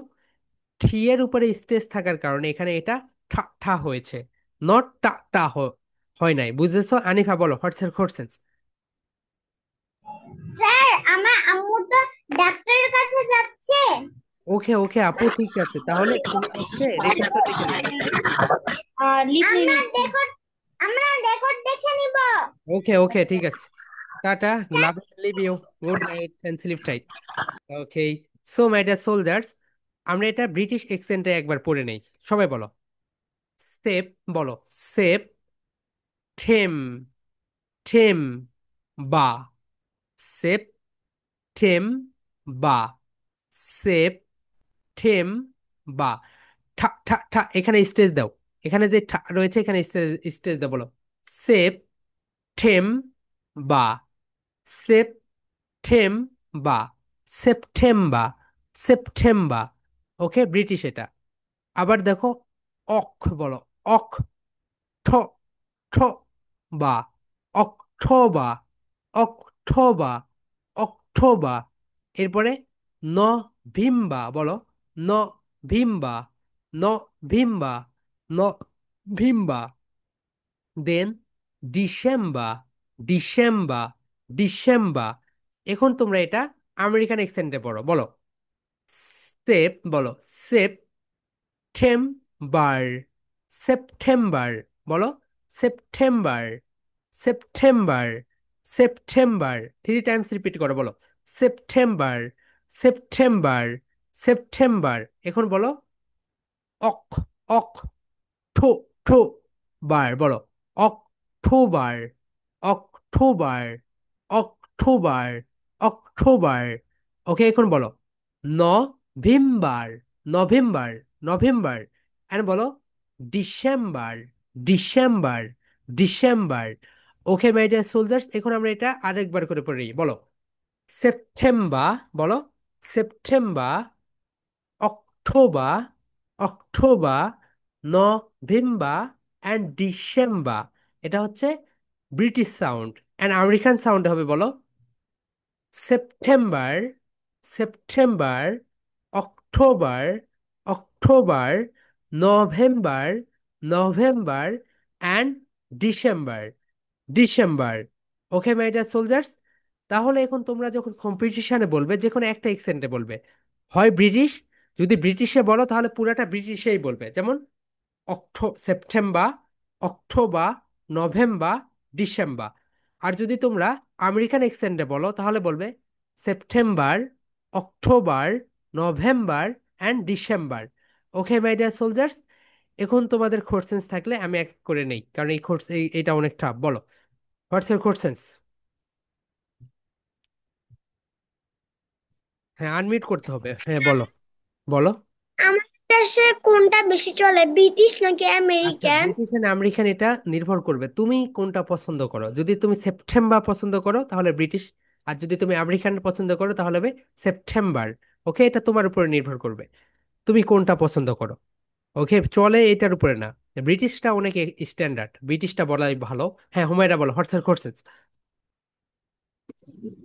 থি এর উপরে স্ট্রেস থাকার কারণে এখানে এটা ঠা ঠা হয়েছে, নট টা টা হয় নাই। বুঝেছো? আনিফা বলো হর্সের খোরসেন্স। স্যার আমার আম্মু তো ডাক্তারের কাছে যাচ্ছে। ওকে ওকে আপু, ঠিক আছে, তাহলে তুমি হচ্ছে রেকর্ডটা দেখে নিও, ওকে? আমরা রেকর্ড আমরা রেকর্ড দেখে নিব। ওকে ওকে, ঠিক আছে। Tata, love, leave you, good night and sleep tight. Okay, so my dear soldiers, আমরা এটা ব্রিটিশ অ্যাকসেন্টে একবার পড়ে নেই। সবাই বলো সেপ, বলো সেপ, ঠেম, ঠেম, বা। সেপ, ঠেম, বা। সেপ, ঠেম, বা। ঠা ঠা ঠা, এখানে স্টেজ দাও। এখানে যে ঠা রয়েছে এখানে স্টেজ, স্টেজ দাও। বলো সেপ, ঠেম, বা। সেপ, ঠেম, বা। সেপ্টেম্বা, সেপ্টেম্বা। ওকে, ব্রিটিশ এটা। আবার দেখো, অক বলো, অক, ঠ, ঠ, বা, অক্টোবা, অক্টোবা, অক্টোবা। এরপরে ন, ভিম্বা বলো, ন, ভিম্বা, ন, ভিম্বা, ন, ভিম্বা। দেন ডিসেম্বর, ডিসেম্বর, ডিসেম্বর। এখন তোমরা এটা আমেরিকান অ্যাকসেন্টে পড়ো, বলো সেপ, বলো সেপ্টেম্বর, সেপ্টেম্বর, বলো September, September, September. 3 Times repeat করো, বলো সেপ্টেম্বর, সেপ্টেম্বর, সেপ্টেম্বর। এখন বলো অক, অক, ঠো, ঠো, বার, বলো অক্টোবার, অক্টোবার, অক্টোবার, অক্টোবার। ওকে, এখন বলো নভেম্বর, নভেম্বর, নভেম্বর। এন্ড বলো December, December, December. Okay my dear soldiers, এখন আমরা এটা আরেকবার করে পড়ি, বলো সেপ্টেম্বর, বলো September, October, October, November and December. এটা হচ্ছে British sound. And American sound হবে, বলো September, September, October, October, November, November and December, December. Okay my dear soldiers, তাহলে এখন তোমরা যখন কম্পিটিশনে বলবে, যে কোনো একটা এক্সেন্টে বলবে, হয় ব্রিটিশ, যদি ব্রিটিশে বলো তাহলে পুরাটা ব্রিটিশেই বলবে, যেমন সেপ্টেম্বর, অক্টোবর, নভেম্বর, ডিসেম্বর। আর যদি তোমরা আমেরিকান এক্সেন্টে বলো তাহলে বলবে September, October, November and December. Okay my dear soldiers, এখন তোমাদের কোশ্চেন্স থাকলে আমি এক এক করে নেই, কারণ এই কোর্স এইটা অনেক টাফ। বলো হোয়াটস ইউর কোশ্চেন্স? হ্যাঁ, আনমিউট করতে হবে, হ্যাঁ বলো, বলো। আমাদের দেশে কোনটা বেশি চলে, ব্রিটিশ নাকি আচ্ছা, আমেরিকান? ব্রিটিশ এন্ড আমেরিকান এটা নির্ভর করবে তুমি কোনটা পছন্দ করো। যদি তুমি সেপ্টেম্বর পছন্দ করো তাহলে ব্রিটিশ, আর যদি তুমি আমেরিকান পছন্দ করো তাহলে হবে সেপ্টেম্বর। ওকে, এটা তোমার উপরে নির্ভর করবে তুমি কোনটা পছন্দ করো। ওকে, চলে এটার উপরে না। ব্রিটিশটা অনেক স্ট্যান্ডার্ড, ব্রিটিশটা বলাই ভালো। হ্যাঁ, হুমায়রা বলো হোয়াটস কোশ্চেন?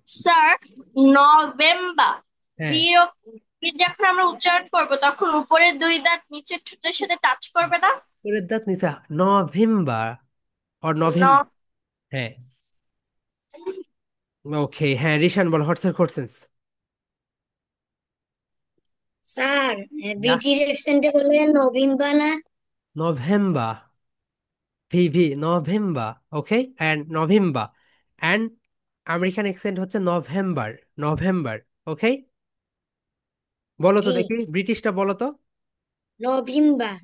স্যার, নভেম্বর হ্যাঁ, বিরক যখন আমরা উচ্চারণ করব তখন উপরের দুই দাঁত নিচের ঠোঁটের সাথে টাচ করবে না? পরের দাঁত নিচে, নভেম্বর আর ন নভেম্বর। হ্যাঁ, ওকে, হ্যাঁ রিশান বলো হোয়াটস কোশ্চেন? স্যার, ব্রিটিশ অ্যাকসেন্টে বলে নভেম্বর না? November, V V, November. Okay, and November. And American accent হচ্ছে নভেম্বর, নভেম্বর। ওকে, বলো তো জি, দেখি ব্রিটিশটা বলো তো। নভেম্বর।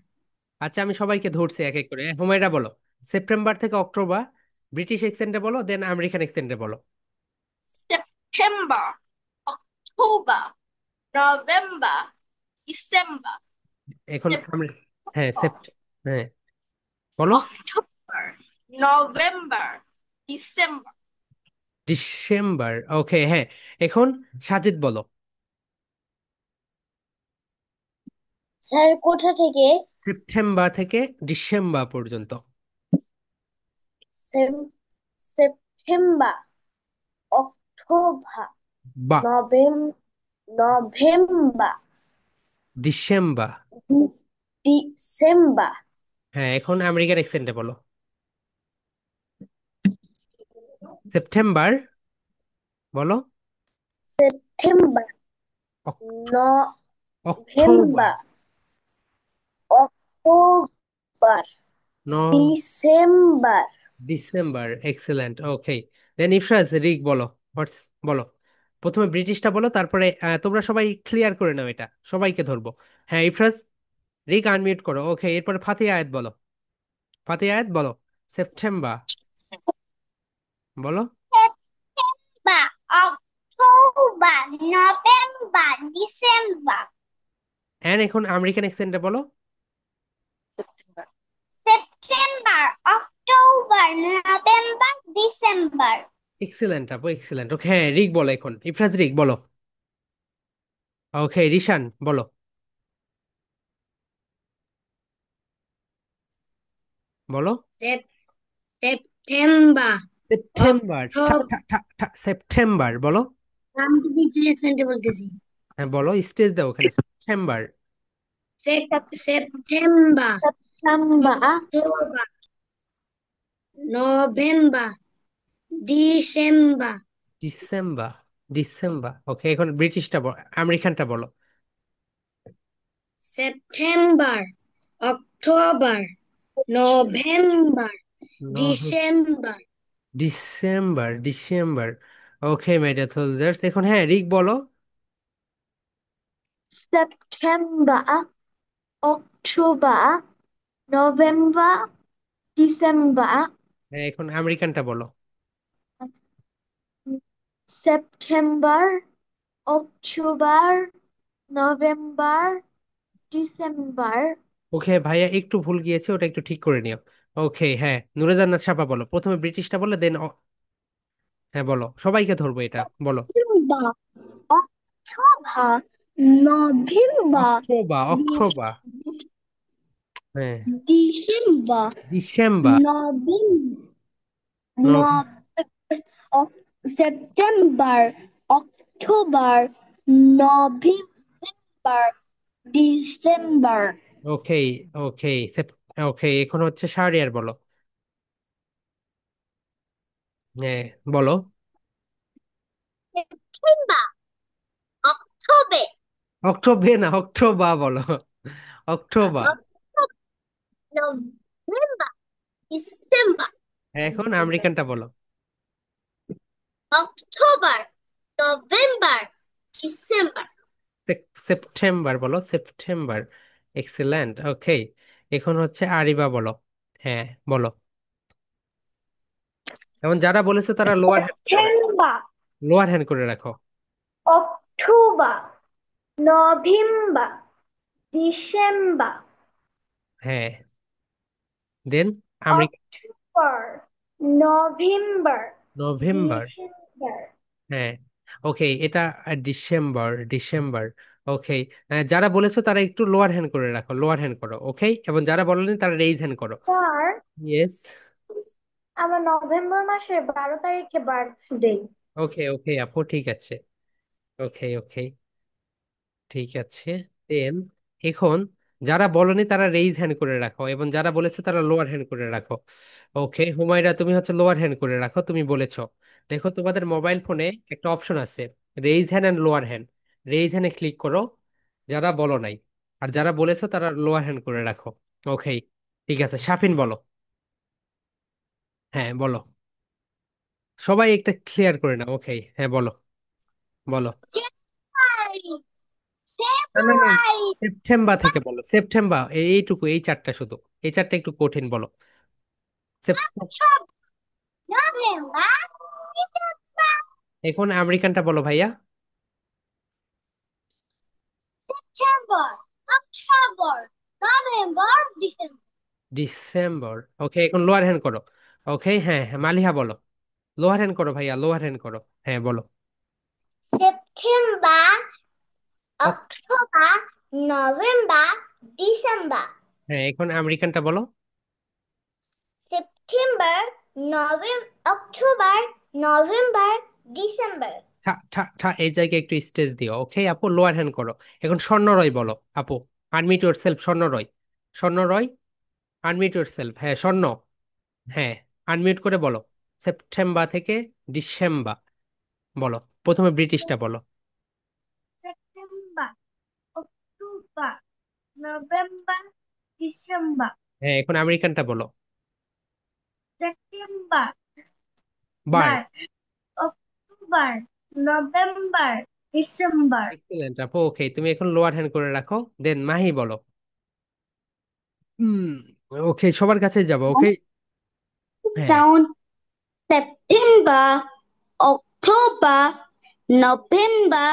আচ্ছা, আমি সবাইকে ধরছি এক এক করে। হুমায়রা বলো সেপ্টেম্বর থেকে অক্টোবর, ব্রিটিশ অ্যাকসেন্টে বলো, দেন আমেরিকান অ্যাকসেন্টে বলো। September, October, November, December. এখন হ্যাঁ হ্যাঁ বলো অক্টোবর, নভেম্বর, ডিসেম্বর। ডিসেম্বর। ওকে, হ্যাঁ, এখন সাজিদ বলো স্যার, কোথা থেকে? সেপ্টেম্বর থেকে ডিসেম্বর পর্যন্ত। সেপ্টেম্বর, অক্টোবর, বা, নভেম্বর, ডিসেম্বর। ডিসেম্বর। হ্যাঁ, এখন আমেরিকান অ্যাকসেন্টে বলো সেপ্টেম্বর, বলো সেপ্টেম্বর, অক্ট- অক্টোবর, নভেম্বর, অক্টোবর, ন, ডিসেম্বর। ডিসেম্বর। এক্সেলেন্ট, ওকে। দেন ইফরাজ, রিক বলো হোয়াটস, বলো। প্রথমে ব্রিটিশটা বলো, তারপরে তোমরা সবাই ক্লিয়ার করে নাও, এটা সবাইকে ধরবো। হ্যাঁ ইফরাজ, রিক আনমিউট করো। ওকে, এরপরে ফাতিহা আয়াত বলো, ফাতিহা আয়াত বলো সেপ্টেম্বর, বলো। September, October, November, December. And এখন আমেরিকান অ্যাকসেন্টে বলো। September, October, November, December. Excellent আপু, এক্সেলেন্ট। ওকে, হ্যাঁ রিক বলো, এখন ইফরাজ রিক বলো। ওকে, রিশান বলো। বলো। Sep- September. September. October. September বলো। আমি তো ব্রিটিশ অ্যাকসেন্টে বলতেছি। হ্যাঁ বলো, স্টেজ দাও ওখানে, September. September. September, October. November. December. December. December, okay এখন ব্রিটিশটা আমেরিকানটা বলো। September. October. November. December. December, December. Okay my dear soldiers, এখন হ্যাঁ রিক বলো। September, October, November, December, হ্যাঁ এখন আমেরিকানটা বলো। September, October, November, December. ওকে ভাইয়া একটু ভুল গিয়েছে, ওটা একটু ঠিক করে নিও। ওকে হ্যাঁ, নুরজান্নাত ছাপা বলো, প্রথমে ব্রিটিশটা বলে দেন। হ্যাঁ বলো, সবাইকে ধরবো এটা বলো। September, October, November, October, Dec- October. হ্যাঁ। December, December. November, ন- No, September, October, November, December. ওকে, ওকে ওকে এখন হচ্ছে শাহরিয়ার বলো। হ্যাঁ বলো। September, October, অক্টোবর না, অক্টোবর বলো। অক্টোবর। November, December, হ্যাঁ এখন আমেরিকানটা বলো। October, November, December. সেপ্টেম্বর বলো, সেপ্টেম্বর। এক্সিলেন্ট, ওকে। এখন হচ্ছে আরিবা বলো। হ্যাঁ বলো। এখন যারা বলেছে তারা লোয়ার হ্যান্ড করে রাখো, September, লোয়ার হ্যান্ড করে রাখো। October, November, December, হ্যাঁ then America. October, November, November. December. হ্যাঁ ওকে এটা ডিসেম্বর, ডিসেম্বর। ওকে, যারা বলেছো তারা একটু লোয়ার হ্যান্ড করে রাখো, লোয়ার হ্যান্ড করো, ওকে। এবং যারা বলেনি তারা রেইজ হ্যান্ড করো। Sir, yes. আমার নভেম্বর মাসের 12 তারিখে বার্থডে। ওকে ওকে আপু, ঠিক আছে। ওকে ওকে, ঠিক আছে। দেন এখন যারা বলনি তারা রেইজ হ্যান্ড করে রাখো, এবং যারা বলেছে তারা লোয়ার হ্যান্ড করে রাখো। ওকে হুমায়রা, তুমি হচ্ছে লোয়ার হ্যান্ড করে রাখো, তুমি বলেছো। দেখো তোমাদের মোবাইল ফোনে একটা অপশন আছে, raise hand and lower hand. Raise হ্যান্ডে ক্লিক করো যারা বলো নাই, আর যারা বলেছো তারা লোয়ার হ্যান্ড করে রাখো। ওকে, ঠিক আছে। শাফিন বলো। হ্যাঁ বলো, সবাই একটা ক্লিয়ার করে নাও। ওকে হ্যাঁ বলো, বলো। জানুয়ারি, না না না, ফেব্রুয়ারি, সেপ্টেম্বর থেকে বলো, সেপ্টেম্বর। এইটুকু, এই চারটা শুধু, এই চারটা একটু কঠিন, বলো। অক্টোবর, নভেম্বর, ডিসেম্বর, এখন আমেরিকানটা বলো ভাইয়া। September, October, November, December. December. Okay এখন লোয়ার হ্যান্ড করো। ওকে হ্যাঁ হ্যাঁ, মালিহা বলো। লোয়ার হ্যান্ড করো ভাইয়া, লোয়ার হ্যান্ড করো। হ্যাঁ বলো। সেপ্টেম্বর, অক- অক্টোবর, নভেম্বর, ডিসেম্বর। হ্যাঁ এখন আমেরিকানটা বলো। September, October, November, December. ঠা ঠা ঠা, এই জায়গায় একটু স্টেজ দিও। ওকে আপু, লোয়ার হ্যান্ড করো। এখন স্বর্ণরয় বলো আপু। Unmute yourself, Swarnaroy. Swarnaroy, unmute yourself. হ্যাঁ স্বর্ণ। হ্যাঁ আনমিউট করে বলো। সেপ্টেম্বর থেকে ডিসেম্বর বলো, প্রথমে ব্রিটিশটা বলো। September, October, November, December. হ্যাঁ এখন আমেরিকানটা বলো। সেপ্টেম্বর, বার। October, November, December. এক্সেলেন্ট আপু, ওকে তুমি এখন লোয়ার হ্যান্ড করে রাখো। দেন মাহি বলো। হুম। ওকে সবার কাছে যাবো, ওকে। হ্যাঁ। Sound September, October, November,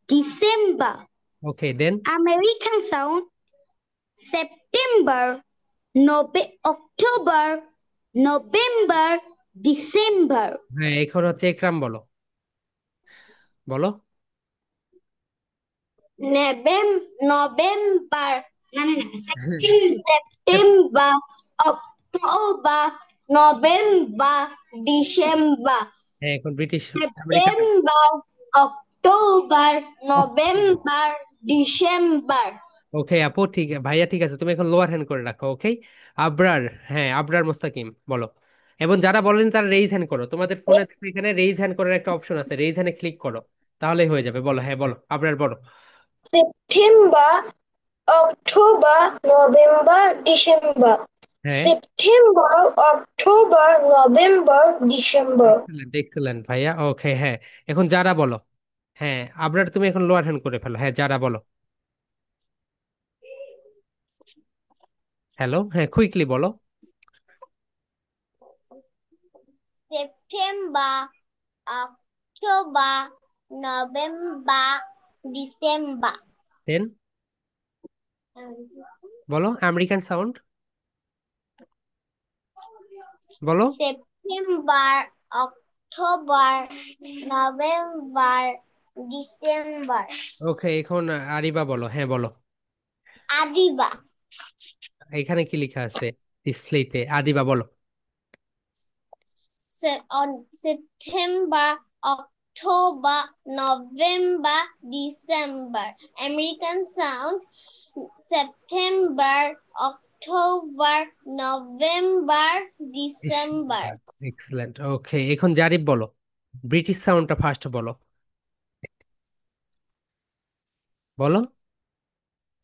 December. ওকে দেন। American sound September, October, November, December. হ্যাঁ এখন হচ্ছে একরাম বলো, বলো। November, no, no, no, September, October, October, November, December. হ্যাঁ, এখন British American. September, October, November, December. ওকে আপু, ঠিক ভাইয়া, ঠিক আছে, তুমি এখন লোয়ার হ্যান্ড করে রাখো। ওকে, আবরার। হ্যাঁ, আবরার মোস্তাকিম বলো। এবং যারা বলেন তারা রেইজ হ্যান্ড করো, তোমাদের ফোনে এখানে রেইজ হ্যান্ড করার একটা অপশন আছে, রেইজ হ্যান্ডে ক্লিক করো, তাহলেই হয়ে যাবে। বলো, হ্যাঁ বলো, আবরার বলো। September, October, November, December. হ্যাঁ, September, October, November, December. Excellent excellent ভাইয়া। ওকে, হ্যাঁ, এখন যারা বলো। হ্যাঁ, আবরার তুমি এখন লোয়ার হ্যান্ড করে ফেলো। হ্যাঁ, যারা বলো। হ্যালো, হ্যাঁ, কুইকলি বলো। September, October, November, December. দেন বলো আমেরিকান সাউন্ড, বলো। September, October, November, December. ওকে, এখন আরিবা বলো। হ্যাঁ বলো। Adiba. এখানে কি লেখা আছে ডিসপ্লেতে? আদিবা বলো। On September, October, November, December. American sound. September, October, November, December. Excellent. Okay, এখন জারিফ বলো, ব্রিটিশ সাউন্ডটা ফার্স্ট বলো। বলো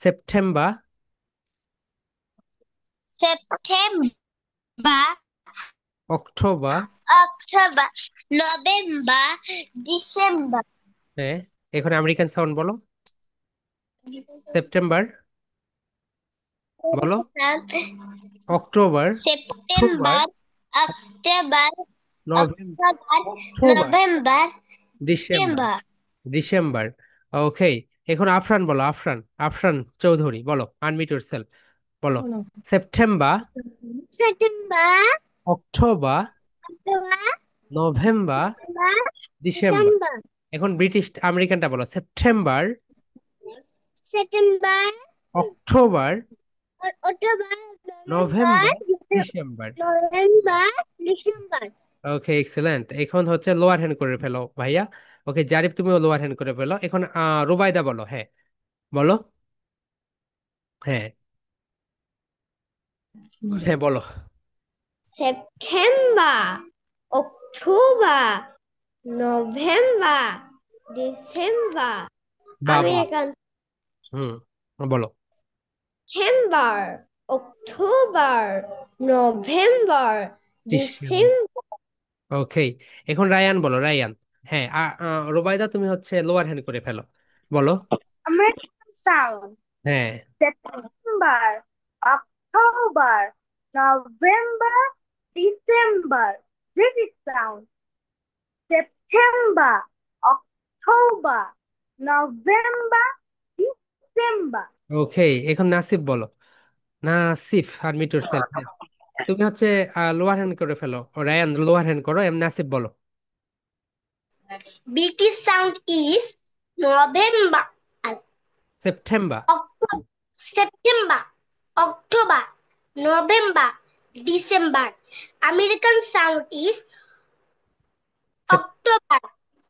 September, September, October. October, November, December. হ্যাঁ, এখন আমেরিকান সাউন্ড বলো। সেপ্টেম্বর বলো, October, October, September, October, November, October, October, November, December, December. December. Okay, এখন আফরান বলো, আফরান, আফরান চৌধুরী বলো, আনমিউট ইয়োরসেলফ, বলো September, September, October, October, November, November, December. December. এখন British আমেরিকানটা বলো, September, September, October, October, November, November, December. November, December. ওকে, excellent. এখন হচ্ছে lower hand করে ফেলো ভাইয়া। ওকে, জারিফ তুমিও লোয়ার হ্যান্ড করে ফেলো। এখন রুবাইদা বলো। হ্যাঁ বলো। হ্যাঁ, হ্যাঁ বলো। September, October, November, December. বাবা, American হুম, বলো। September, October, November, December. December. ওকে, এখন রায়ান বলো, রায়ান। হ্যাঁ, রুবাইদা তুমি হচ্ছে লোয়ার হ্যান্ড করে ফেলো। বলো। American sound. হ্যাঁ, September, October, November, December. British sound. September, October, November, December. ওকে, এখন নাসিফ বলো। Nasif, unmute yourself. হ্যাঁ, তুমি হচ্ছে লোয়ার হ্যান্ড করে ফেলো। রায়ান লোয়ার হ্যান্ড করো, নাসিফ বলো। British sound is November, September, October, September, October, November, December. American sound is October,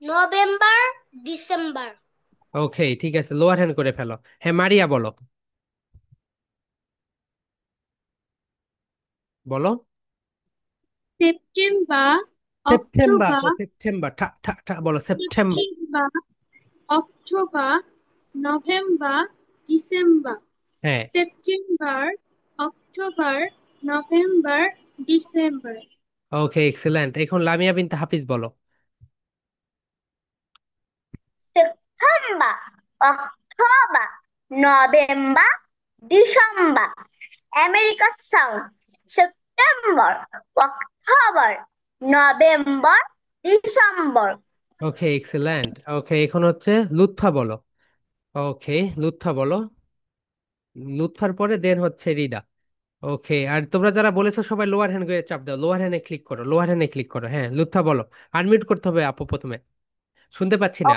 November, December. ওকে, ঠিক আছে, লোয়ার হ্যান্ড করে ফেলো। হ্যাঁ, মারিয়া বলো। বলো September, সেপ্টেম্বর, October, সেপ্টেম্বর, ঠা ঠা ঠা বলো, September. September, October, November, December. হ্যাঁ, September, October, November, December. ওকে, এক্সেলেন্ট। এখন লামিয়া বিনতে হাফিজ বলো। September, October, November, December. America sound. September, October, November, December. ওকে, এক্সেলেন্ট। ওকে, এখন হচ্ছে লুৎফা বলো। ওকে, লুৎফা বলো। লুৎফার পরে দেন হচ্ছে রিদা। ওকে, আর তোমরা যারা বলেছো সবাই লোয়ার হ্যান্ড করে চাপ দাও, লোয়ার হ্যান্ডে ক্লিক করো, লোয়ার হ্যান্ডে ক্লিক করো। হ্যাঁ, লুৎফা বলো। আনমিউট করতে হবে আপু প্রথমে, শুনতে পাচ্ছি না।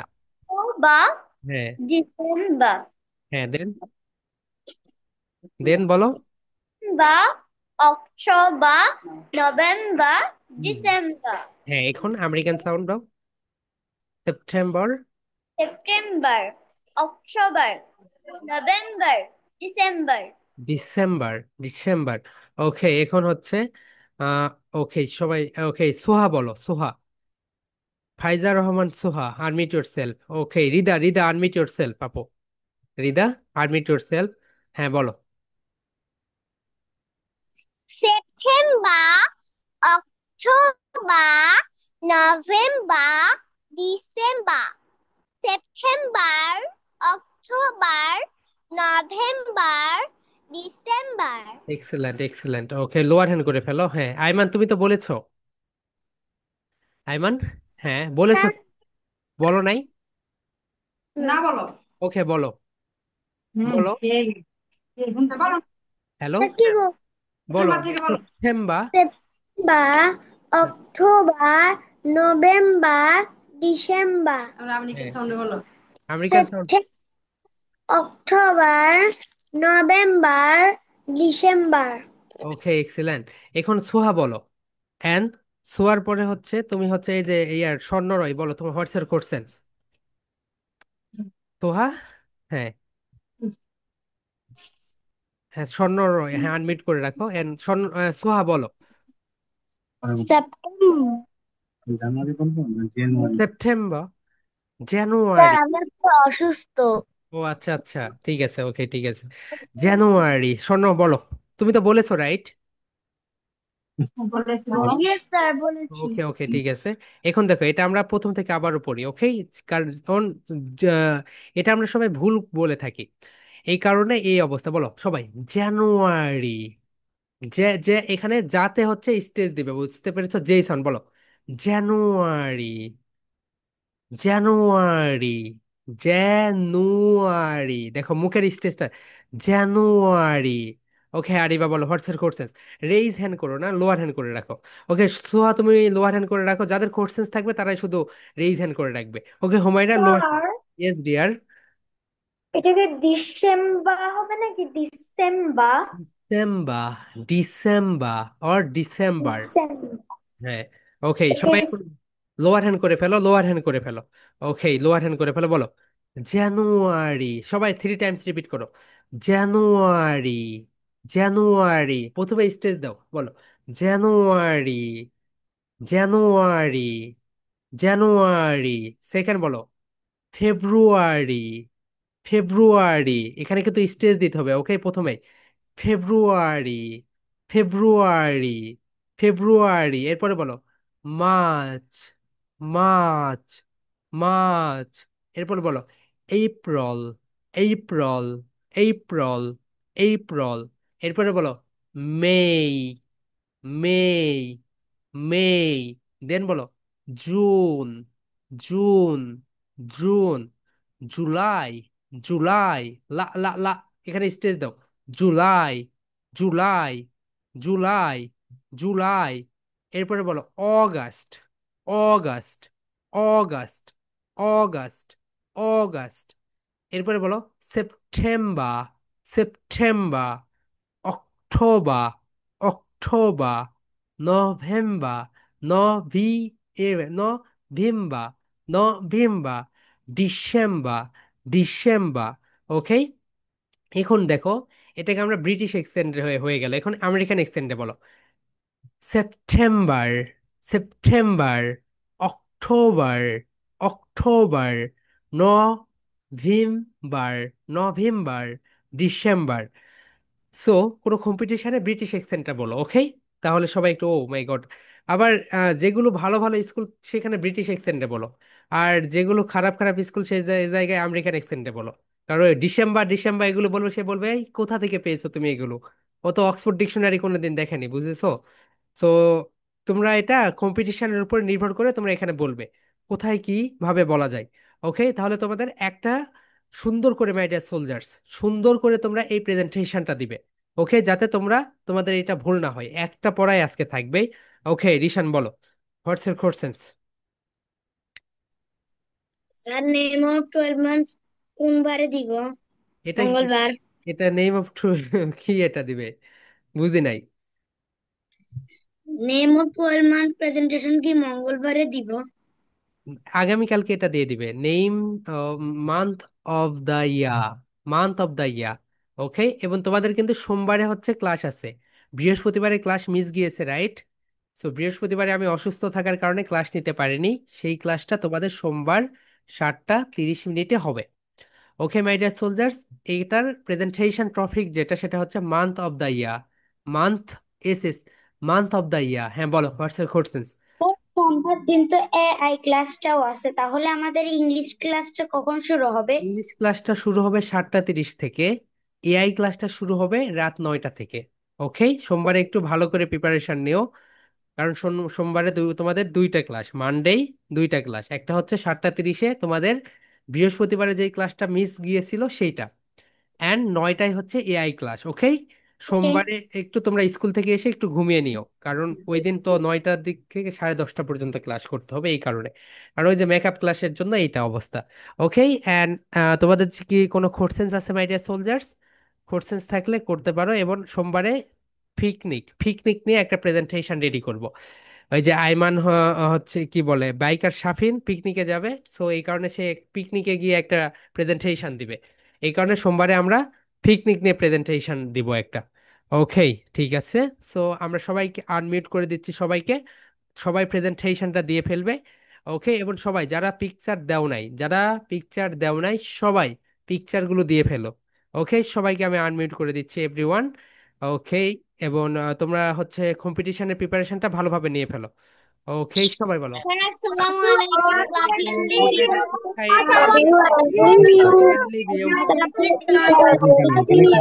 October, হ্যাঁ, December. হ্যাঁ, দেন দেন বলো। September, October November hmm. December হ্যাঁ, এখন আমেরিকান সাউন্ড দাও। September. September October November December December. December. Okay, এখন হচ্ছে আহ ওকে সবাই। ওকে, সোহা বলো, Soha. Faiza Rahman, Soha, unmute yourself. Okay, Rida, Rida unmute yourself আপু। Rida, unmute yourself. হ্যাঁ, বলো। September October November December September October November December excellent, excellent. Okay, lower hand করে ফেলো। হ্যাঁ, আইমান তুমি তো বলেছো। আইমান, হ্যাঁ বলেছো। হ্যাঁ বলো নাই? না বলো। ওকে, বলো। বলো। বলো হ্যালো। কি বল বলো। থেকে বলো। September. September October November December আমরা আমেরিকান হ্যাঁ, সাউন্ডে বলো। American sound. September October November December ওকে, এক্সেলেন্ট। এখন সোহা বলো। এন্ড সোয়ার পরে হচ্ছে তুমি হচ্ছে এই যে ইয়ার স্বর্ণরয় বলো, তোমার হোয়াটসঅ্যাপ কোশ্চেন। সোহা। হ্যাঁ, হ্যাঁ স্বর্ণরয়, হ্যাঁ আনমিট করে রাখো। এন্ড স্বর্ণ সোহা বলো। September September. স্যার জানুয়ারি। আমি একটু অসুস্থ ও আচ্ছা, আচ্ছা, ঠিক আছে, ওকে, ঠিক আছে। জানুয়ারি। স্বর্ণ বলো। তুমি তো বলেছো, রাইট? ইয়েস স্যার বলেছি ওকে, ওকে, ঠিক আছে। এখন দেখো, এটা আমরা প্রথম থেকে আবারও পড়ি, ওকে? কারণ যা- এটা আমরা সবাই ভুল বলে থাকি, এই কারণে এই অবস্থা। বলো সবাই। জানুয়ারি। যে যে এখানে যাতে হচ্ছে স্টেজ দিবে, বুঝতে পেরেছো? যেই সাউন্ড বলো। জানুয়ারি। জানুয়ারি। জানুয়ারি, দেখো মুখের স্টেজটা। জানুয়ারি। ওকে, আরিবা বলো হোয়াটসঅ্যাপ কোশ্চেন। রেইজ হ্যান্ড করো না, লোয়ার হ্যান্ড করে রাখো। ওকে, সোহা তুমি লোয়ার হ্যান্ড করে রাখো, যাদের কোশ্চেন থাকবে তারাই শুধু রেইজ হ্যান্ড করে রাখবে। Okay, Humayra lower. Sir yes dear. এটা কি ডিসেম্বর হবে নাকি December December. December or December. December হ্যাঁ। ওকে, এটা সবাই লোয়ার হ্যান্ড করে ফেলো, লোয়ার হ্যান্ড করে ফেলো। ওকে, লোয়ার হ্যান্ড করে ফেলো, বলো। জানুয়ারি। সবাই 3 টাইমস রিপিট করো। জানুয়ারি। জানুয়ারি, প্রথমে স্টেজ দাও, বলো। জানুয়ারি। জানুয়ারি। জানুয়ারি। সেকেন্ড বলো। ফেব্রুয়ারি। ফেব্রুয়ারি। এখানে কিন্তু স্টেজ দিতে হবে, ওকে? প্রথমে ফেব্রুয়ারি। ফেব্রুয়ারি। ফেব্রুয়ারি, এরপরে বলো। মার্চ। মার্চ। মার্চ। এরপরে বলো। এপ্রিল। এপ্রিল। এপ্রিল। এপ্রিল। এরপরে বলো। মে। মে। মে। দেন বলো। June. June. June. July. July. লা লা লা, এখানে স্টেজ দাও। জুলাই। জুলাই। জুলাই। জুলাই। এরপরে বলো। August. August. August. August. August. এরপরে বলো। September. September. October. October. November. নভি November. November. December. December. Okay, এখন দেখো, এটাকে আমরা ব্রিটিশ এক্সেন্ট হয়ে হয়ে গেল, এখন আমেরিকান এক্সেন্টে বলো। September. September. October. October. November. November. December. So কোনো কম্পিটিশনে ব্রিটিশ অ্যাকসেন্টটা বলো, ওকে? তাহলে সবাই একটু ও মাই গড। আবার যেগুলো ভালো ভালো স্কুল সেখানে ব্রিটিশ অ্যাকসেন্টে বলো, আর যেগুলো খারাপ খারাপ স্কুল সেই জায়গায় আমেরিকান অ্যাকসেন্টে বলো। কারণ ওই ডিসেম্বর ডিসেম্বর এগুলো বলবো, সে বলবে এই কোথা থেকে পেয়েছো তুমি এগুলো, ও তো অক্সফোর্ড ডিকশনারি কোনোদিন দেখেনি, বুঝেছো? সো তোমরা এটা কম্পিটিশনের উপর নির্ভর করে তোমরা এখানে বলবে কোথায় কি ভাবে বলা যায়। ওকে, তাহলে তোমাদের একটা সুন্দর করে, মাই ডিয়ার সোলজার্স, সুন্দর করে তোমরা এই প্রেজেন্টেশনটা দিবে। ওকে, যাতে তোমরা, তোমাদের এটা ভুল না হয়। একটা পড়াই আজকে থাকবে। ওকে, রিশান বলো what's your questions. Sir name of 12 months কোন বারে দিব এটা মঙ্গলবার এটা নেম অফ কি এটা দিবে? বুঝি নাই। নেম অফ 12 মান্থ প্রেজেন্টেশন কি মঙ্গলবারে দিব? আগামীকালকে এটা দিয়ে দিবে। Name month of the year, month of the year. Okay, এবং তোমাদের কিন্তু সোমবারে হচ্ছে ক্লাস আছে। বৃহস্পতিবারে ক্লাস মিস গিয়েছে, রাইট? সো বৃহস্পতিবারে আমি অসুস্থ থাকার কারণে ক্লাস নিতে পারিনি। সেই ক্লাসটা তোমাদের সোমবার 7টা 30 মিনিটে হবে। ওকে মাই ডিয়ার সোলজার্স, এইটার প্রেজেন্টেশন টপিক যেটা সেটা হচ্ছে month of the year. Month, এস এস, মান্থ অফ দ্য ইয়া। হ্যাঁ বলো, হোয়াটস ইউর কোশ্চেন? সোমবার দিন তো এআই ক্লাসটাও আছে, তাহলে আমাদের ইংলিশ ক্লাসটা কখন শুরু হবে? ইংলিশ ক্লাসটা শুরু হবে 7টা 30 থেকে। এআই ক্লাসটা শুরু হবে রাত 9টা থেকে। ওকে, সোমবারে একটু ভালো করে প্রিপারেশন নিও। কারণ সোমবারে তোমাদের দুইটা ক্লাস, মানডেই দুইটা ক্লাস। একটা হচ্ছে 7টা 30-এ তোমাদের বৃহস্পতিবারে যেই ক্লাসটা মিস গিয়েছিল সেইটা, অ্যান্ড 9টায় হচ্ছে এআই ক্লাস। ওকে, ওকে। সোমবারে একটু তোমরা স্কুল থেকে এসে একটু ঘুমিয়ে নিও, কারণ ওই দিন তো 9টার দিক থেকে 10:30টা পর্যন্ত ক্লাস করতে হবে এই কারণে। আর ওই যে মেকআপ ক্লাসের জন্য এইটা অবস্থা। ওকে, অ্যান্ড তোমাদের কি কোনো কোশ্চেন্স আছে মাই ডিয়ার সোলজার্স? কোশ্চেন্স থাকলে করতে পারো। এবং সোমবারে পিকনিক, পিকনিক নিয়ে একটা প্রেজেন্টেশন রেডি করব। ওই যে আইমান হচ্ছে কি বলে, বাইকার শাফিন পিকনিকে যাবে, সো এই কারণে সে পিকনিকে গিয়ে একটা প্রেজেন্টেশন দিবে। এই কারণে সোমবারে আমরা পিকনিক নিয়ে প্রেজেন্টেশন দিব একটা। ওকে, ঠিক আছে। সো আমরা সবাইকে আনমিউট করে দিচ্ছি সবাইকে। সবাই প্রেজেন্টেশনটা দিয়ে ফেলবে। ওকে, এবং সবাই যারা পিকচার দেও নাই, যারা পিকচার দেও নাই সবাই পিকচারগুলো দিয়ে ফেলো। ওকে, সবাইকে আমি আনমিউট করে দিচ্ছি এভরিওয়ান। ওকে, এবং তোমরা হচ্ছে কম্পিটিশনের প্রিপারেশনটা ভালোভাবে নিয়ে ফেলো। ওকে, সবাই বলো স্যার আসসালামু আলাইকুম, class can leave good you. Night side, class can leave you. Love you.